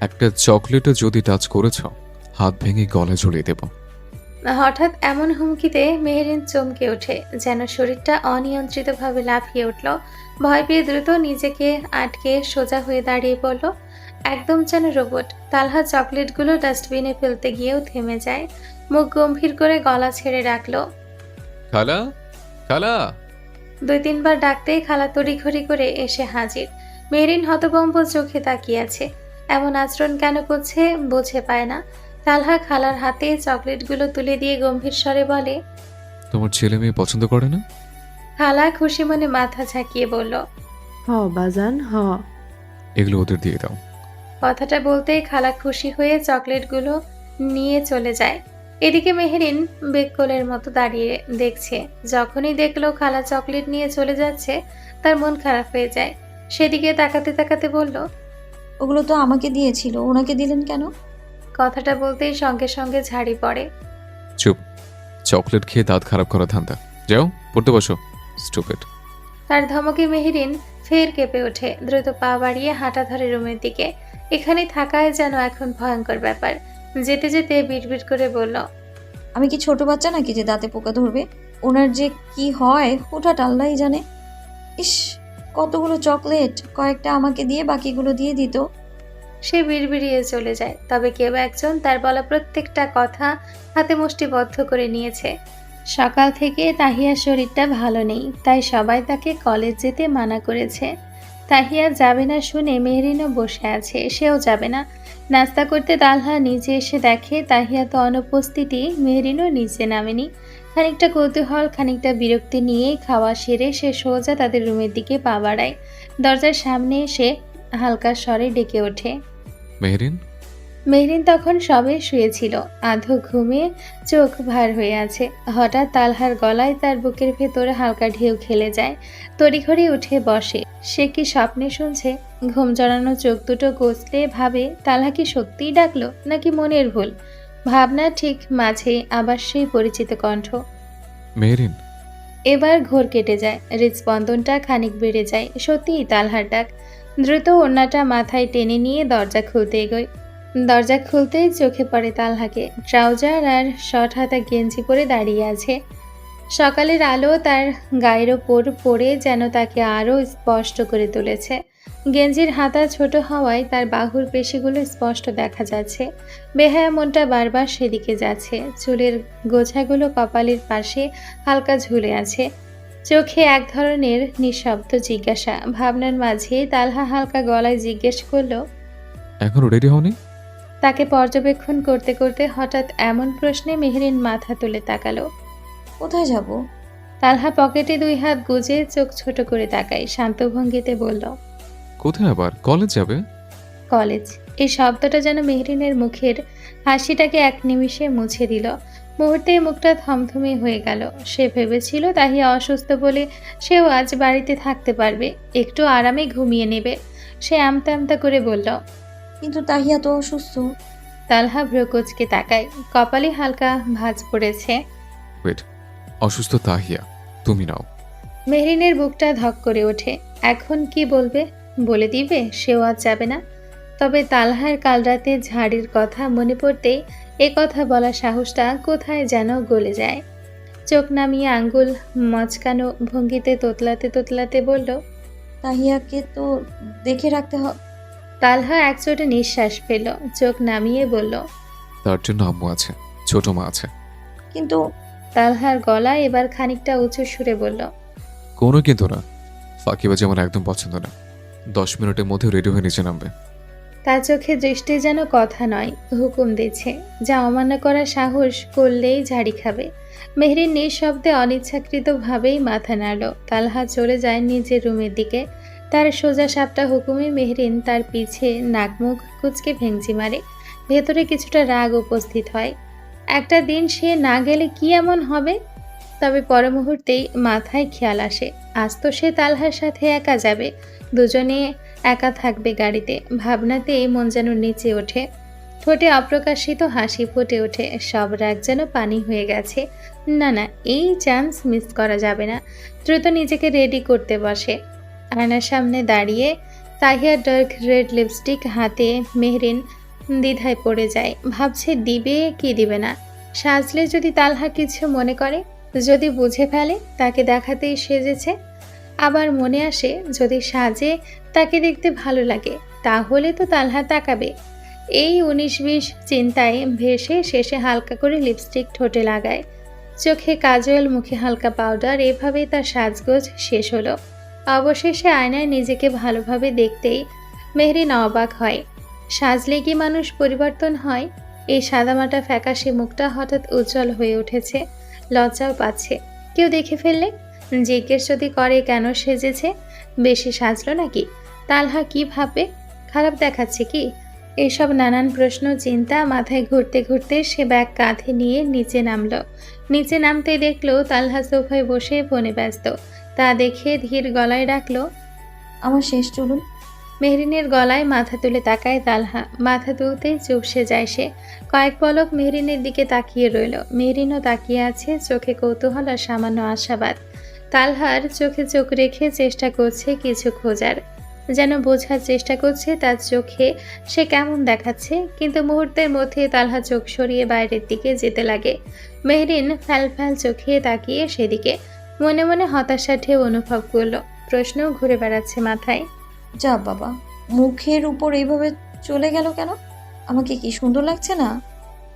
একটা চকলেটও যদি টাচ করেছ, হাত ভেঙে গলায় ঝুলিয়ে দেব। হঠাৎ এমন হুমকিতে মেহরিন চমকে ওঠে, যেন শরীরটা অনিয়ন্ত্রিতভাবে লাফিয়ে উঠল। ভয় পেয়ে দ্রুত নিজেকে আটকে সোজা হয়ে দাঁড়িয়ে পড়ল, একদম যেন রোবট। তালহা চকলেটগুলো ডাস্টবিনে ফেলতে গিয়েও থেমে যায়, মুখ গম্ভীর করে গলা ছেড়ে রাখলো। খালা, খালা। 2-3 বার ডাকতেই খালা তড়িঘড়ি করে এসে হাজির। মেহরিন হতভম্ব চোখে তাকিয়ে আছে। এমন আচরণ কেন করছে বুঝে পায় না। তালহা খালার হাতে চকলেটগুলো তুলে দিয়ে গম্ভীর স্বরে বলে, তোমার ছেলে মেয়ে পছন্দ করে না? খালা খুশি মনে মাথা ঝাঁকিয়ে বলল, হ বাজান হ। এগুলো ওদের দিয়ে দাও। কথাটা বলতেই খালা খুশি হয়ে চকলেটগুলো নিয়ে চলে যায়। এদিকে মেহরিন বেককলের মতো দাঁড়িয়ে দেখছে। যখনই দেখলো খালা চকলেট নিয়ে চলে যাচ্ছে, তার মন খারাপ হয়ে যায়। সেদিকে তাকাতে তাকাতে বলল, ওগুলো তো আমাকে দিয়েছিল, ওনাকে দিলেন কেন? কথাটা বলতেই সঙ্গে সঙ্গে ঝাড়ি পড়ে। চুপ। চকলেট খেয়ে দাঁত খারাপ করা ধান্দা। যাও পড়তে বসো, স্টুপিড। তার ধমকে মেহরিন ফের কেঁপে ওঠে, দ্রুত পা বাড়িয়ে হাঁটা ধরে রুমের দিকে। এখানে থাকায় যেন এখন ভয়ঙ্কর ব্যাপার। যেতে যেতে বিড়বিড় করে বলল, আমি কি ছোট বাচ্চা নাকি যে দাঁতে পোকা ধরবে? ওনার যে কি হয় হুঠাৎ আল্লাহই জানে। ইস, কতগুলো চকলেট, কয়েকটা আমাকে দিয়ে বাকিগুলো দিয়ে দিত। সে বিড়বিড়িয়ে চলে যায়। তবে কেউ একজন তার বলা প্রত্যেকটা কথা হাতে মুষ্টিবদ্ধ করে নিয়েছে। সকাল থেকে তাহিয়ার শরীরটা ভালো নেই, তাই সবাই তাকে কলেজ যেতে মানা করেছে। তাহিয়া যাবে না শুনে মেহরিনও বসে আছে, সেও যাবে না। নাস্তা করতে তালহা নিচে এসে দেখে তাহিয়া তো অনুপস্থিতি, মেহরিনও নিচে নামেনি। খানিকটা কৌতূহল, খানিকটা বিরক্তি নিয়ে খাওয়া সেরে সে সোজা তাদের রুমের দিকে পা বাড়ায়। দরজার সামনে এসে হালকা স্বরে ডেকে ওঠে, মেহরিন। মেহরিন তখন সবে শুয়েছিল, আধো ঘুমে চোখ ভার হয়ে আছে। হঠাৎ তালহার গলায় তার বুকের ভেতরে হালকা ঢেউ খেলে যায়। তড়িঘড়ি উঠে বসে। সে কি স্বপ্নে শুনছে? ঘুম জড়ানো চোখ দুটো কষলে ভাবে তালহা কি সত্যিই ডাকলো, নাকি মনের ভুল? ভাবনা ঠিক মাঝে আবার সেই পরিচিত কণ্ঠ। মেহরিন। এবার ঘোর কেটে যায়, হৃদস্পন্দনটা খানিক বেড়ে যায়। সত্যিই তালহার ডাক। দ্রুত ওড়নাটা মাথায় টেনে নিয়ে দরজা খুলতে এগোয়। দরজা খুলতেই চোখে পড়ে তালহাকে। ট্রাউজার আর শর্ট হাতা গেঞ্জি পরে দাঁড়িয়ে আছে। সকালের আলো তার গায়ের ওপর পড়ে যেন তাকে আরও স্পষ্ট করে তুলেছে। গেঞ্জির হাতা ছোট হওয়ায় তার বাহুর পেশিগুলো স্পষ্ট দেখা যাচ্ছে। বেহায়া মনটা বারবার সেদিকে যাচ্ছে। চুলের গোছাগুলো কপালের পাশে হালকা ঝুলে আছে। চোখে এক ধরনের নিঃশব্দ জিজ্ঞাসা। ভাবনার মাঝে তালহা হালকা গলায় জিজ্ঞেস করলো, এখনো রেডি হওনি? তাকে পর্যবেক্ষণ করতে করতে হঠাৎ এমন প্রশ্নে মেহরিন মাথা তুলে তাকালো। কোথায় যাব? তালহা পকেটে 2 হাত গুজে চোখ ছোট করে তাকায়, শান্ত ভঙ্গিতে বলল, কোথায় আবার? কলেজ যাবে? কলেজ। এই শব্দটা যেন মেহরিনের মুখের হাসিটাকে এক নিমিষে মুছে দিল। মুহূর্তে মুখটা থমথমে হয়ে গেল। সে ভেবেছিল তাহিয়া অসুস্থ বলে সেও আজ বাড়িতে থাকতে পারবে, একটু আরামে ঘুমিয়ে নেবে। সে আমতা আমতা করে বলল, কিন্তু তাহিয়া তো অসুস্থ। তালহা ভ্রুকুচকে তাকায়, কপালে হালকা ভাঁজ পড়েছে। ওয়েট, অসুস্থ তাহিয়া, তুমি নাও। মেহরিনের বুকটা ধক করে ওঠে। এখন কি বলবে? বলে দিবে সেও আজ যাবে না? তবে তালহার কাল রাতে ঝাড়ির কথা মনে পড়তেই এ কথা বলার সাহসটা কোথায় যেন গলে যায়। চোখ নামিয়ে আঙ্গুল মচকানো ভঙ্গিতে তোতলাতে তোতলাতে বলল, তাহিয়াকে তো দেখে রাখতে হবে। তালহা একচোটে নিঃশ্বাস ফেলল, চোখ নামিয়ে বলল, তার জন্য আম্মু আছে, ছোট মা আছে। কিন্তু তালহার গলা এবার খানিকটা উঁচু সুরে বলল, কোনো কিন্তু না, ফাঁকিবাজি আমার একদম পছন্দ না। 10 মিনিটের মধ্যে রেডি হয়ে নিচে নামবে। তার চোখে দৃষ্টি যেন কথা নয়, হুকুম দিচ্ছে। যা অমান্য করার সাহস করলেই ঝাড়ি খাবে। মেহরিন নিঃশব্দে অনিচ্ছাকৃতভাবেই মাথা নাড়ল। তালহা চলে যায় নিজের রুমের দিকে। তার সোজা সাপটা হুকুমে মেহরিন তার পিছে নাকমুখ কুচকে ভেঙচি মারে। ভেতরে কিছুটা রাগ উপস্থিত হয়। একটা দিন সে না গেলে কি এমন হবে? তবে পর মুহূর্তেই মাথায় খেয়াল আসে, আজ তো সে তালহার সাথে একা যাবে, দুজনে একা থাকবে গাড়িতে। ভাবনাতেই মন যেন নিচে ওঠে, ঠোঁটে অপ্রকাশিত হাসি ফুটে ওঠে। সব রাগ যেন পানি হয়ে গেছে। না না, এই চান্স মিস করা যাবে না। দ্রুত নিজেকে রেডি করতে বসে। আয়নার সামনে দাঁড়িয়ে তাহিয়ার ডার্ক রেড লিপস্টিক হাতে মেহরিন দ্বিধায় পড়ে যায়। ভাবছে দিবে কি দিবে না। সাজলে যদি তালহা কিছু মনে করে, যদি বুঝে ফেলে তাকে দেখাতেই সেজেছে। আবার মনে আসে যদি সাজে তাকে দেখতে ভালো লাগে, তাহলে তো তালহা তাকাবে। এই 19-20 চিন্তায় ভেসে শেষে হালকা করে লিপস্টিক ঠোঁটে লাগায়, চোখে কাজল, মুখে হালকা পাউডার। এভাবেই তার সাজগোজ শেষ হলো। অবশেষে আয়নায় নিজেকে ভালোভাবে দেখতেই মেহরিন অবাক হয়। সাজলে কি মানুষ পরিবর্তন হয়? এই সাদামাটা ফ্যাকাশে মুখটা হঠাৎ উজ্জ্বল হয়ে উঠেছে। লজ্জাও পাচ্ছে। কেউ দেখে ফেললে? জিজ্ঞেস যদি করে কেন সেজেছে, বেশি সাজলো নাকি, তালহা কি ভাববে, খারাপ দেখাচ্ছে কি, এসব নানান প্রশ্ন চিন্তা মাথায় ঘুরতে ঘুরতে সে ব্যাগ কাঁধে নিয়ে নিচে নামলো। নিচে নামতেই দেখলো তালহা সোফায় বসে ফোনে ব্যস্ত। তা দেখে ধীর গলায় ডাকলো, আমার শেষ চলুন। মেহরিনের গলায় মাথা তুলে তাকায় তালহা। মাথা তুলতেই চুপসে যায় সে। কয়েক পলক মেহরিনের দিকে তাকিয়ে রইল। মেহরিনও তাকিয়ে আছে, চোখে কৌতূহল আর সামান্য আশাবাদ। তালহার চোখে চোখ রেখে চেষ্টা করছে কিছু খোঁজার, যেন বোঝার চেষ্টা করছে তার চোখে সে কেমন দেখাচ্ছে। কিন্তু মুহূর্তের মধ্যে তালহা চোখ সরিয়ে বাইরের দিকে যেতে লাগে। মেহরিন ফ্যাল ফ্যাল চোখে তাকিয়ে সেদিকে। মনে মনে হতাশা ঢেউ অনুভব করলো। প্রশ্নও ঘুরে বেড়াচ্ছে মাথায়। যা বাবা, মুখের উপর এইভাবে চলে গেল কেন? আমাকে কি সুন্দর লাগছে না?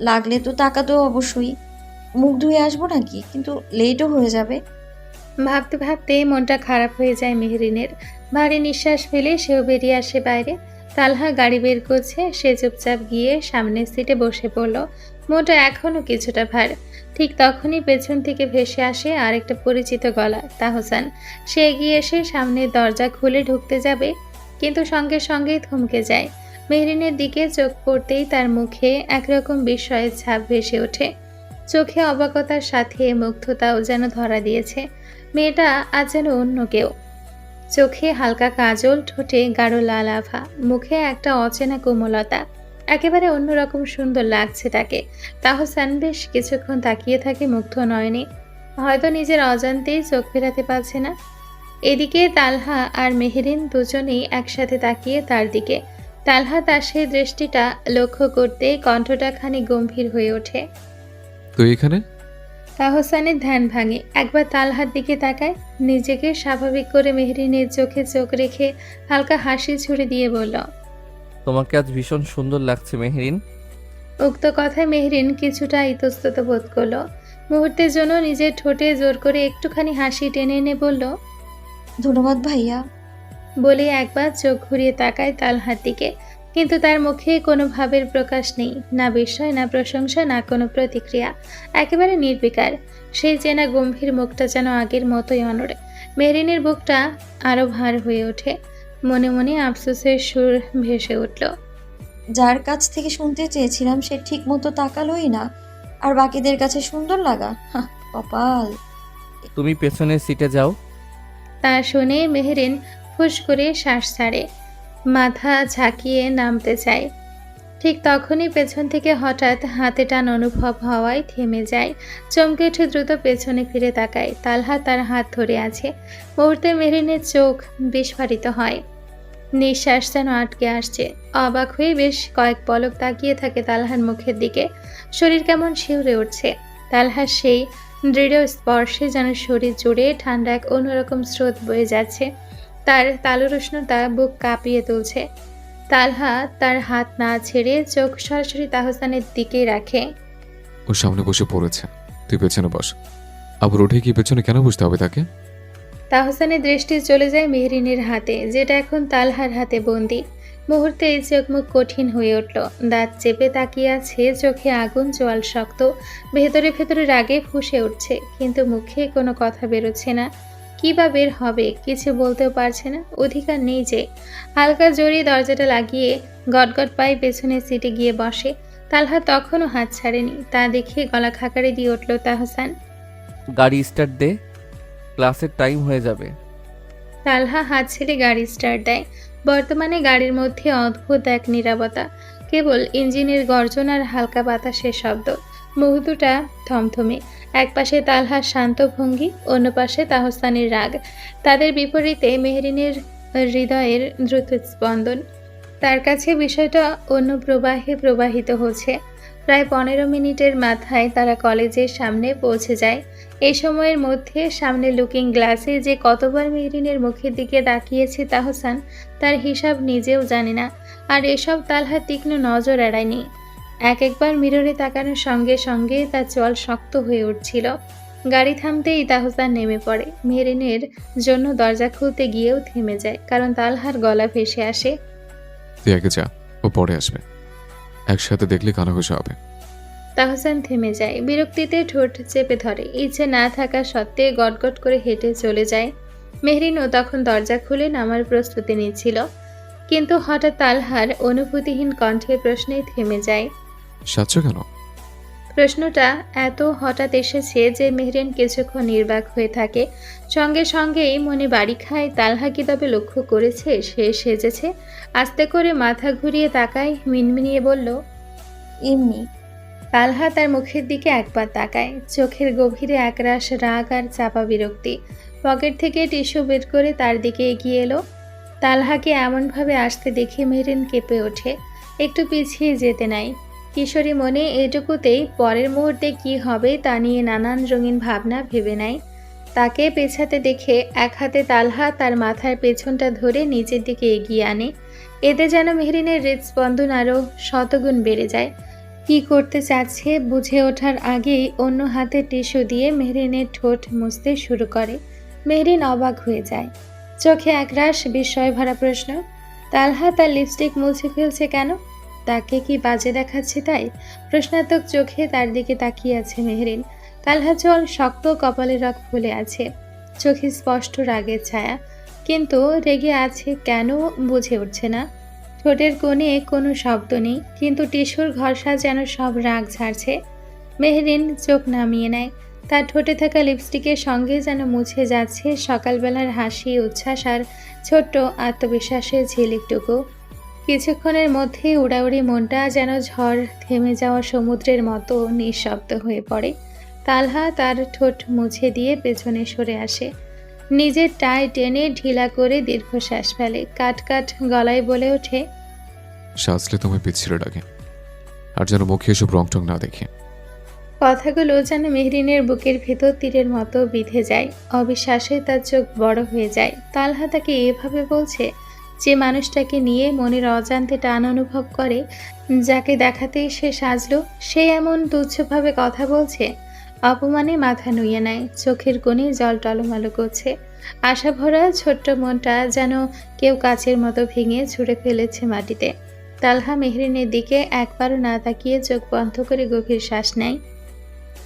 লাগলে তো তাকাতো অবশ্যই। মুখ ধুয়ে আসবো নাকি? কিন্তু লেটও হয়ে যাবে। ভাবতে ভাবতে মনটা খারাপ হয়ে যায় মেহরিনের। ভারী নিঃশ্বাস ফেলে সেও বেরিয়ে আসে বাইরে। তালহা গাড়ি বের করছে, সে চুপচাপ গিয়ে সামনের সিটে বসে পড়ল। মনটা এখনও কিছুটা ভার। ঠিক তখনই পেছন থেকে ভেসে আসে আরেকটা পরিচিত গলা, তাহসান। সে এগিয়ে এসে সামনের দরজা খুলে ঢুকতে যাবে, কিন্তু সঙ্গে সঙ্গেই থমকে যায়। মেহরিনের দিকে চোখ পড়তেই তার মুখে একরকম বিস্ময়ের ছাপ ভেসে ওঠে। চোখে অবাকতার সাথে মুগ্ধতাও যেন ধরা দিয়েছে। মেয়েটা আজ যেন অন্য কেউ। চোখে হালকা কাজল, ঠোঁটে গাঢ় লাল আভা, মুখে একটা অচেনা কোমলতা। একেবারে অন্যরকম সুন্দর লাগছে তাকে। তাহসান বেশ কিছুক্ষণ তাকিয়ে থাকে মুগ্ধ নয়নে। হয়তো নিজের অজান্তেই চোখ ফেরাতে পারছে না। এদিকে তালহা আর মেহরিন দুজনেই একসাথে তাকিয়ে তার দিকে। তালহা তার সেই দৃষ্টিটা লক্ষ্য করতে কণ্ঠটা খানি গম্ভীর হয়ে ওঠে। তো এখানে? তাহসানের ধ্যান ভাঙে। একবার তালহার দিকে তাকায়, নিজেকে স্বাভাবিক করে মেহরিনের চোখে চোখ রেখে হালকা হাসি ছুড়ে দিয়ে বলল, তোমাকে আজ ভীষণ সুন্দর লাগছে মেহরিন। উক্ত কথায় মেহরিন কিছুটা ইতস্তত বোধ করলো। মুহূর্তের জন্য নিজের ঠোঁটে জোর করে একটুখানি হাসি টেনে এনে বলল, ধন্যবাদ ভাইয়া। বলে একবার চোখ ঘুরিয়ে তাকায় তালহার দিকে। কিন্তু তার মুখে কোনো ভাবের প্রকাশ নেই, না বিস্ময়, না প্রশংসা, না কোনো প্রতিক্রিয়া। একেবারে নির্বিকার। সেই চেনা গম্ভীর মুখটা যেন আগের মতোই অনড়ে। মেহরিনের বুকটা আরো ভার হয়ে ওঠে। মনে মনে আফসোসের সুর ভেসে উঠল। যার কাছ থেকে শুনতে চেয়েছিলাম সে ঠিক মতো তাকালোই না, আর বাকিদের কাছে সুন্দর লাগা, কপাল। তুমি পেছনের সিটে যাও। তা শুনে মেহরিন ফুস করে শ্বাস ছাড়ে, মাথা ঝাঁকিয়ে নামতে চায়। ঠিক তখনই পেছন থেকে হঠাৎ হাতে টান অনুভব হওয়ায় থেমে যায়। চমকে উঠে দ্রুত পেছনে ফিরে তাকায়। তালহা তার হাত ধরে আছে। মুহূর্তে মেহরিনের চোখ বিস্ফারিত হয়, নিঃশ্বাস যেন আটকে আসছে। অবাক হয়ে বেশ কয়েক পলক তাকিয়ে থাকে তালহার মুখের দিকে। শরীর কেমন শিউরে উঠছে। তালহার সেই দৃঢ় স্পর্শে যেন শরীর জুড়ে ঠান্ডা এক অন্যরকম স্রোত বয়ে যাচ্ছে। তার তালুর উষ্ণতা বুক কাঁপিয়ে তুলছে। তালহা তার হাত না ছেড়ে চোখ সরাসরি তাহসানের দিকেই রাখে। ও সামনে বসে পড়েছে, তুই পেছনে বস। আবার উঠে কি পেছনে কেন বসতে হবে তাকে? তাহসানের দৃষ্টি চলে যায় মেহরিনের হাতে, যেটা এখন তালহার হাতে বন্দি। মুহূর্তেই চোখ মুখ কঠিন হয়ে উঠল। দাঁত চেপে তাকিয়ে আছে, চোখে আগুন জোয়াল শক্ত। ভেতরে ভেতরে রাগে ফুঁসে উঠছে, কিন্তু মুখে কোনো কথা বেরোচ্ছে না। কী বা বের হবে, কিছু বলতেও পারছে না, অধিকার নেই যে। হালকা জোরে দরজাটা লাগিয়ে গটগট পায়ে পেছনের সিটে গিয়ে বসে। তালহা তখনও হাত ছাড়েনি। তা দেখে গলা খাকারি দিয়ে উঠল তাহসান। গাড়ি স্টার্ট দে, ক্লাসের টাইম হয়ে যাবে। তালহা হাত ছেড়ে গাড়ি স্টার্ট দেয়। বর্তমানে গাড়ির মধ্যে অদ্ভুত এক নীরবতা, কেবল ইঞ্জিনের গর্জন আর হালকা বাতাসের শব্দ। মুহূর্তটা থমথমে। এক পাশে তালহার শান্ত ভঙ্গি, অন্য পাশে তাহসানের রাগ। তাদের বিপরীতে মেহরিনের হৃদয়ের দ্রুত স্পন্দন। তার কাছে বিষয়টা অন্য প্রবাহে প্রবাহিত হচ্ছে। প্রায় 15 মিনিটের মাথায় তারা কলেজের সামনে পৌঁছে যায়। এই সময়ের মধ্যে সামনে লুকিং গ্লাসে যে কতবার মেহরিনের মুখের দিকে তাকিয়েছে তাহসান, তার হিসাব নিজেও জানে না। আর এসব তালহা তীক্ষ্ণ নজর এড়ায়নি। একবার মিররে তাকানোর সঙ্গে সঙ্গে তার চল শক্ত হয়ে উঠছিল। গাড়ি থামতেই তাহসান নেমে পড়ে। মেহরিনের জন্য দরজা খুলতে গিয়েও থেমে যায়, কারণ তালহার গলা ভেসে আসে। তুই আগে যা, ও পরে আসবে। একসাথে দেখলে কানাঘুষা হবে। তাহসান থেমে যায়, বিরক্তিতে ঠোঁট চেপে ধরে। ইচ্ছে না থাকা সত্ত্বে গটগট করে হেঁটে চলে যায়। মেহরিনও তখন দরজা খুলে নামার প্রস্তুতি নিচ্ছিল, কিন্তু হঠাৎ তালহার অনুভূতিহীন কণ্ঠে প্রশ্নে থেমে যায়। সাচ্ছ কেন? প্রশ্নটা এত হঠাৎ এসেছে যে মেহরিন কিছুক্ষণ নির্বাক হয়ে থাকে। সঙ্গে সঙ্গেই মনে বাড়ি খায়। তালহা কি তবে লক্ষ্য করেছে সে সেজেছে? আস্তে করে মাথা ঘুরিয়ে তাকায়, মিনমিনিয়ে বলল, এমনি। তালহা তার মুখের দিকে একবার তাকায়। চোখের গভীরে একরাশ রাগ আর চাপা বিরক্তি। পকেট থেকে টিস্যু বের করে তার দিকে এগিয়ে এলো। তালহাকে এমনভাবে আসতে দেখে মেহরিন কেঁপে ওঠে, একটু পিছিয়ে যেতে নাই। কিশোরী মনে এটুকুতেই পরের মুহূর্তে কি হবে তা নিয়ে নানান রঙিন ভাবনা ভেবে নেয়। তাকে পেছাতে দেখে এক হাতে তালহা তার মাথার পেছনটা ধরে নিচের দিকে এগিয়ে আনে। এতে যেন মেহরিনের হৃদস্পন্দন আরও শতগুণ বেড়ে যায়। কি করতে চাচ্ছে বুঝে ওঠার আগেই অন্য হাতে টিস্যু দিয়ে মেহরিনের ঠোঁট মুছতে শুরু করে। মেহরিন অবাক হয়ে যায়, চোখে একরাশ বিস্ময় ভরা প্রশ্ন। তালহা তার লিপস্টিক মুছে ফেলছে কেন? তাকে কি বাজে দেখাচ্ছে তাই? প্রশ্নাত্মক চোখে তার দিকে তাকিয়ে আছে মেহরিন। তালহা চল শক্ত, কপালের রগ ফুলে আছে, চোখে স্পষ্ট রাগের ছায়া। কিন্তু রেগে আছে কেন বুঝে উঠছে না। ঠোঁটের কোণে কোনো শব্দ নেই, কিন্তু টিস্যুর ঘষা যেন সব রাগ ঝাড়ছে। মেহরিন চোখ নামিয়ে নেয়। তার ঠোঁটে থাকা লিপস্টিকের সঙ্গে যেন মুছে যাচ্ছে সকালবেলার হাসি, উচ্ছ্বাস আর ছোট্ট আত্মবিশ্বাসের ঝিলিকটুকু। কিছুক্ষণের মধ্যে উড়াউড়ি মনটা যেন ঝড় থেমে যাওয়া সমুদ্রের মতো নিঃশব্দ হয়ে পড়ে। তালহা তার ঠোঁট মুছে দিয়ে পেছনে সরে আসে। নিজের টাই টেনে ঢিলা করে দীর্ঘশ্বাস ফেলে। কাট কাট গলায় বলে ওঠে, সাজলে তোমায় পিছিয়ে ডাকে, আর যেন মুখে এসব রং টং না দেখে। কথাগুলো যেন মেহরিনের বুকের ভেতর তীরের মতো বিঁধে যায়। অবিশ্বাসে তার চোখ বড় হয়ে যায়। তালহা তাকে এভাবে বলছে, যে মানুষটাকে নিয়ে মনের অজান্তে টান অনুভব করে, যাকে দেখাতেই সে সাজলো, সে এমন তুচ্ছভাবে কথা বলছে। অপমানে মাথা নুইয়ে নেয়, চোখের কোণে জল টলমলো করছে। আশা ভরা ছোট্ট মনটা যেন কেউ কাচের মতো ভেঙে ছুঁড়ে ফেলেছে মাটিতে। তালহা মেহরিনের দিকে একবারও না তাকিয়ে চোখ বন্ধ করে গভীর শ্বাস নেয়।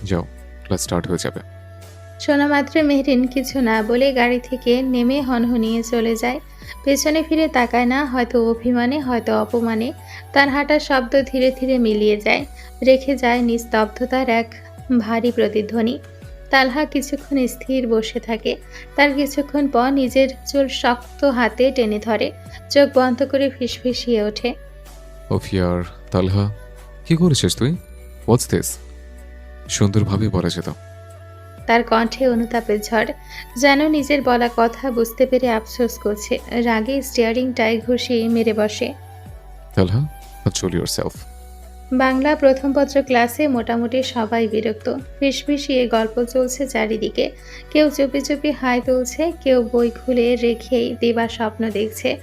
যাও, ক্লাস স্টার্ট হয়ে যাবে। শোনা মাত্র মেহরিন কিছু না বলে গাড়ি থেকে নেমে হনহনিয়ে চলে যায়। পেছনে ফিরে তাকায় না, হয়তো অভিমানে, হয়তো অপমানে। তার হাঁটার শব্দ ধীরে ধীরে মিলিয়ে যায়, রেখে যায় নিস্তব্ধতার এক ভারী প্রতিধ্বনি। তালহা কিছুক্ষণ স্থির বসে থাকে। তার কিছুক্ষণ পর নিজের চুল শক্ত হাতে টেনে ধরে, চোখ বন্ধ করে ফিসফিসিয়ে ওঠে, ও ফিয়ার তালহা কি করেছিস তুই? What's this? সুন্দরভাবে বলা যেত। তার কণ্ঠে অনুতাপের ঝড়, যেন নিজের বলা কথা বুঝতে পেরে আফসোস করছে। রাগে স্টিয়ারিংটায় ঘুষিয়ে মেরে বসে। তালহা, কন্ট্রোল ইয়োরসেলফ। বাংলা প্রথম পত্র ক্লাসে মোটামুটি সবাই বিরক্ত। ফিসফিসিয়ে গল্প চলছে চারিদিকে। কেউ চুপি চুপি হাই তুলছে, কেউ বই খুলে রেখেই দিবা স্বপ্ন দেখছে।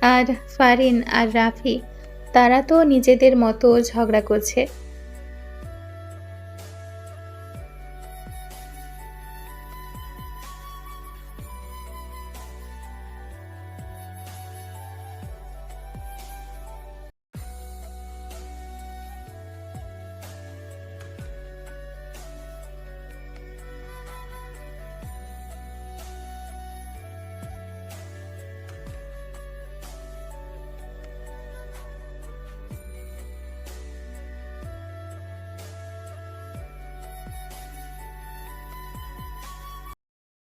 আর ফারিন আর রাফি, তারা তো নিজেদের মতো ঝগড়া করছে।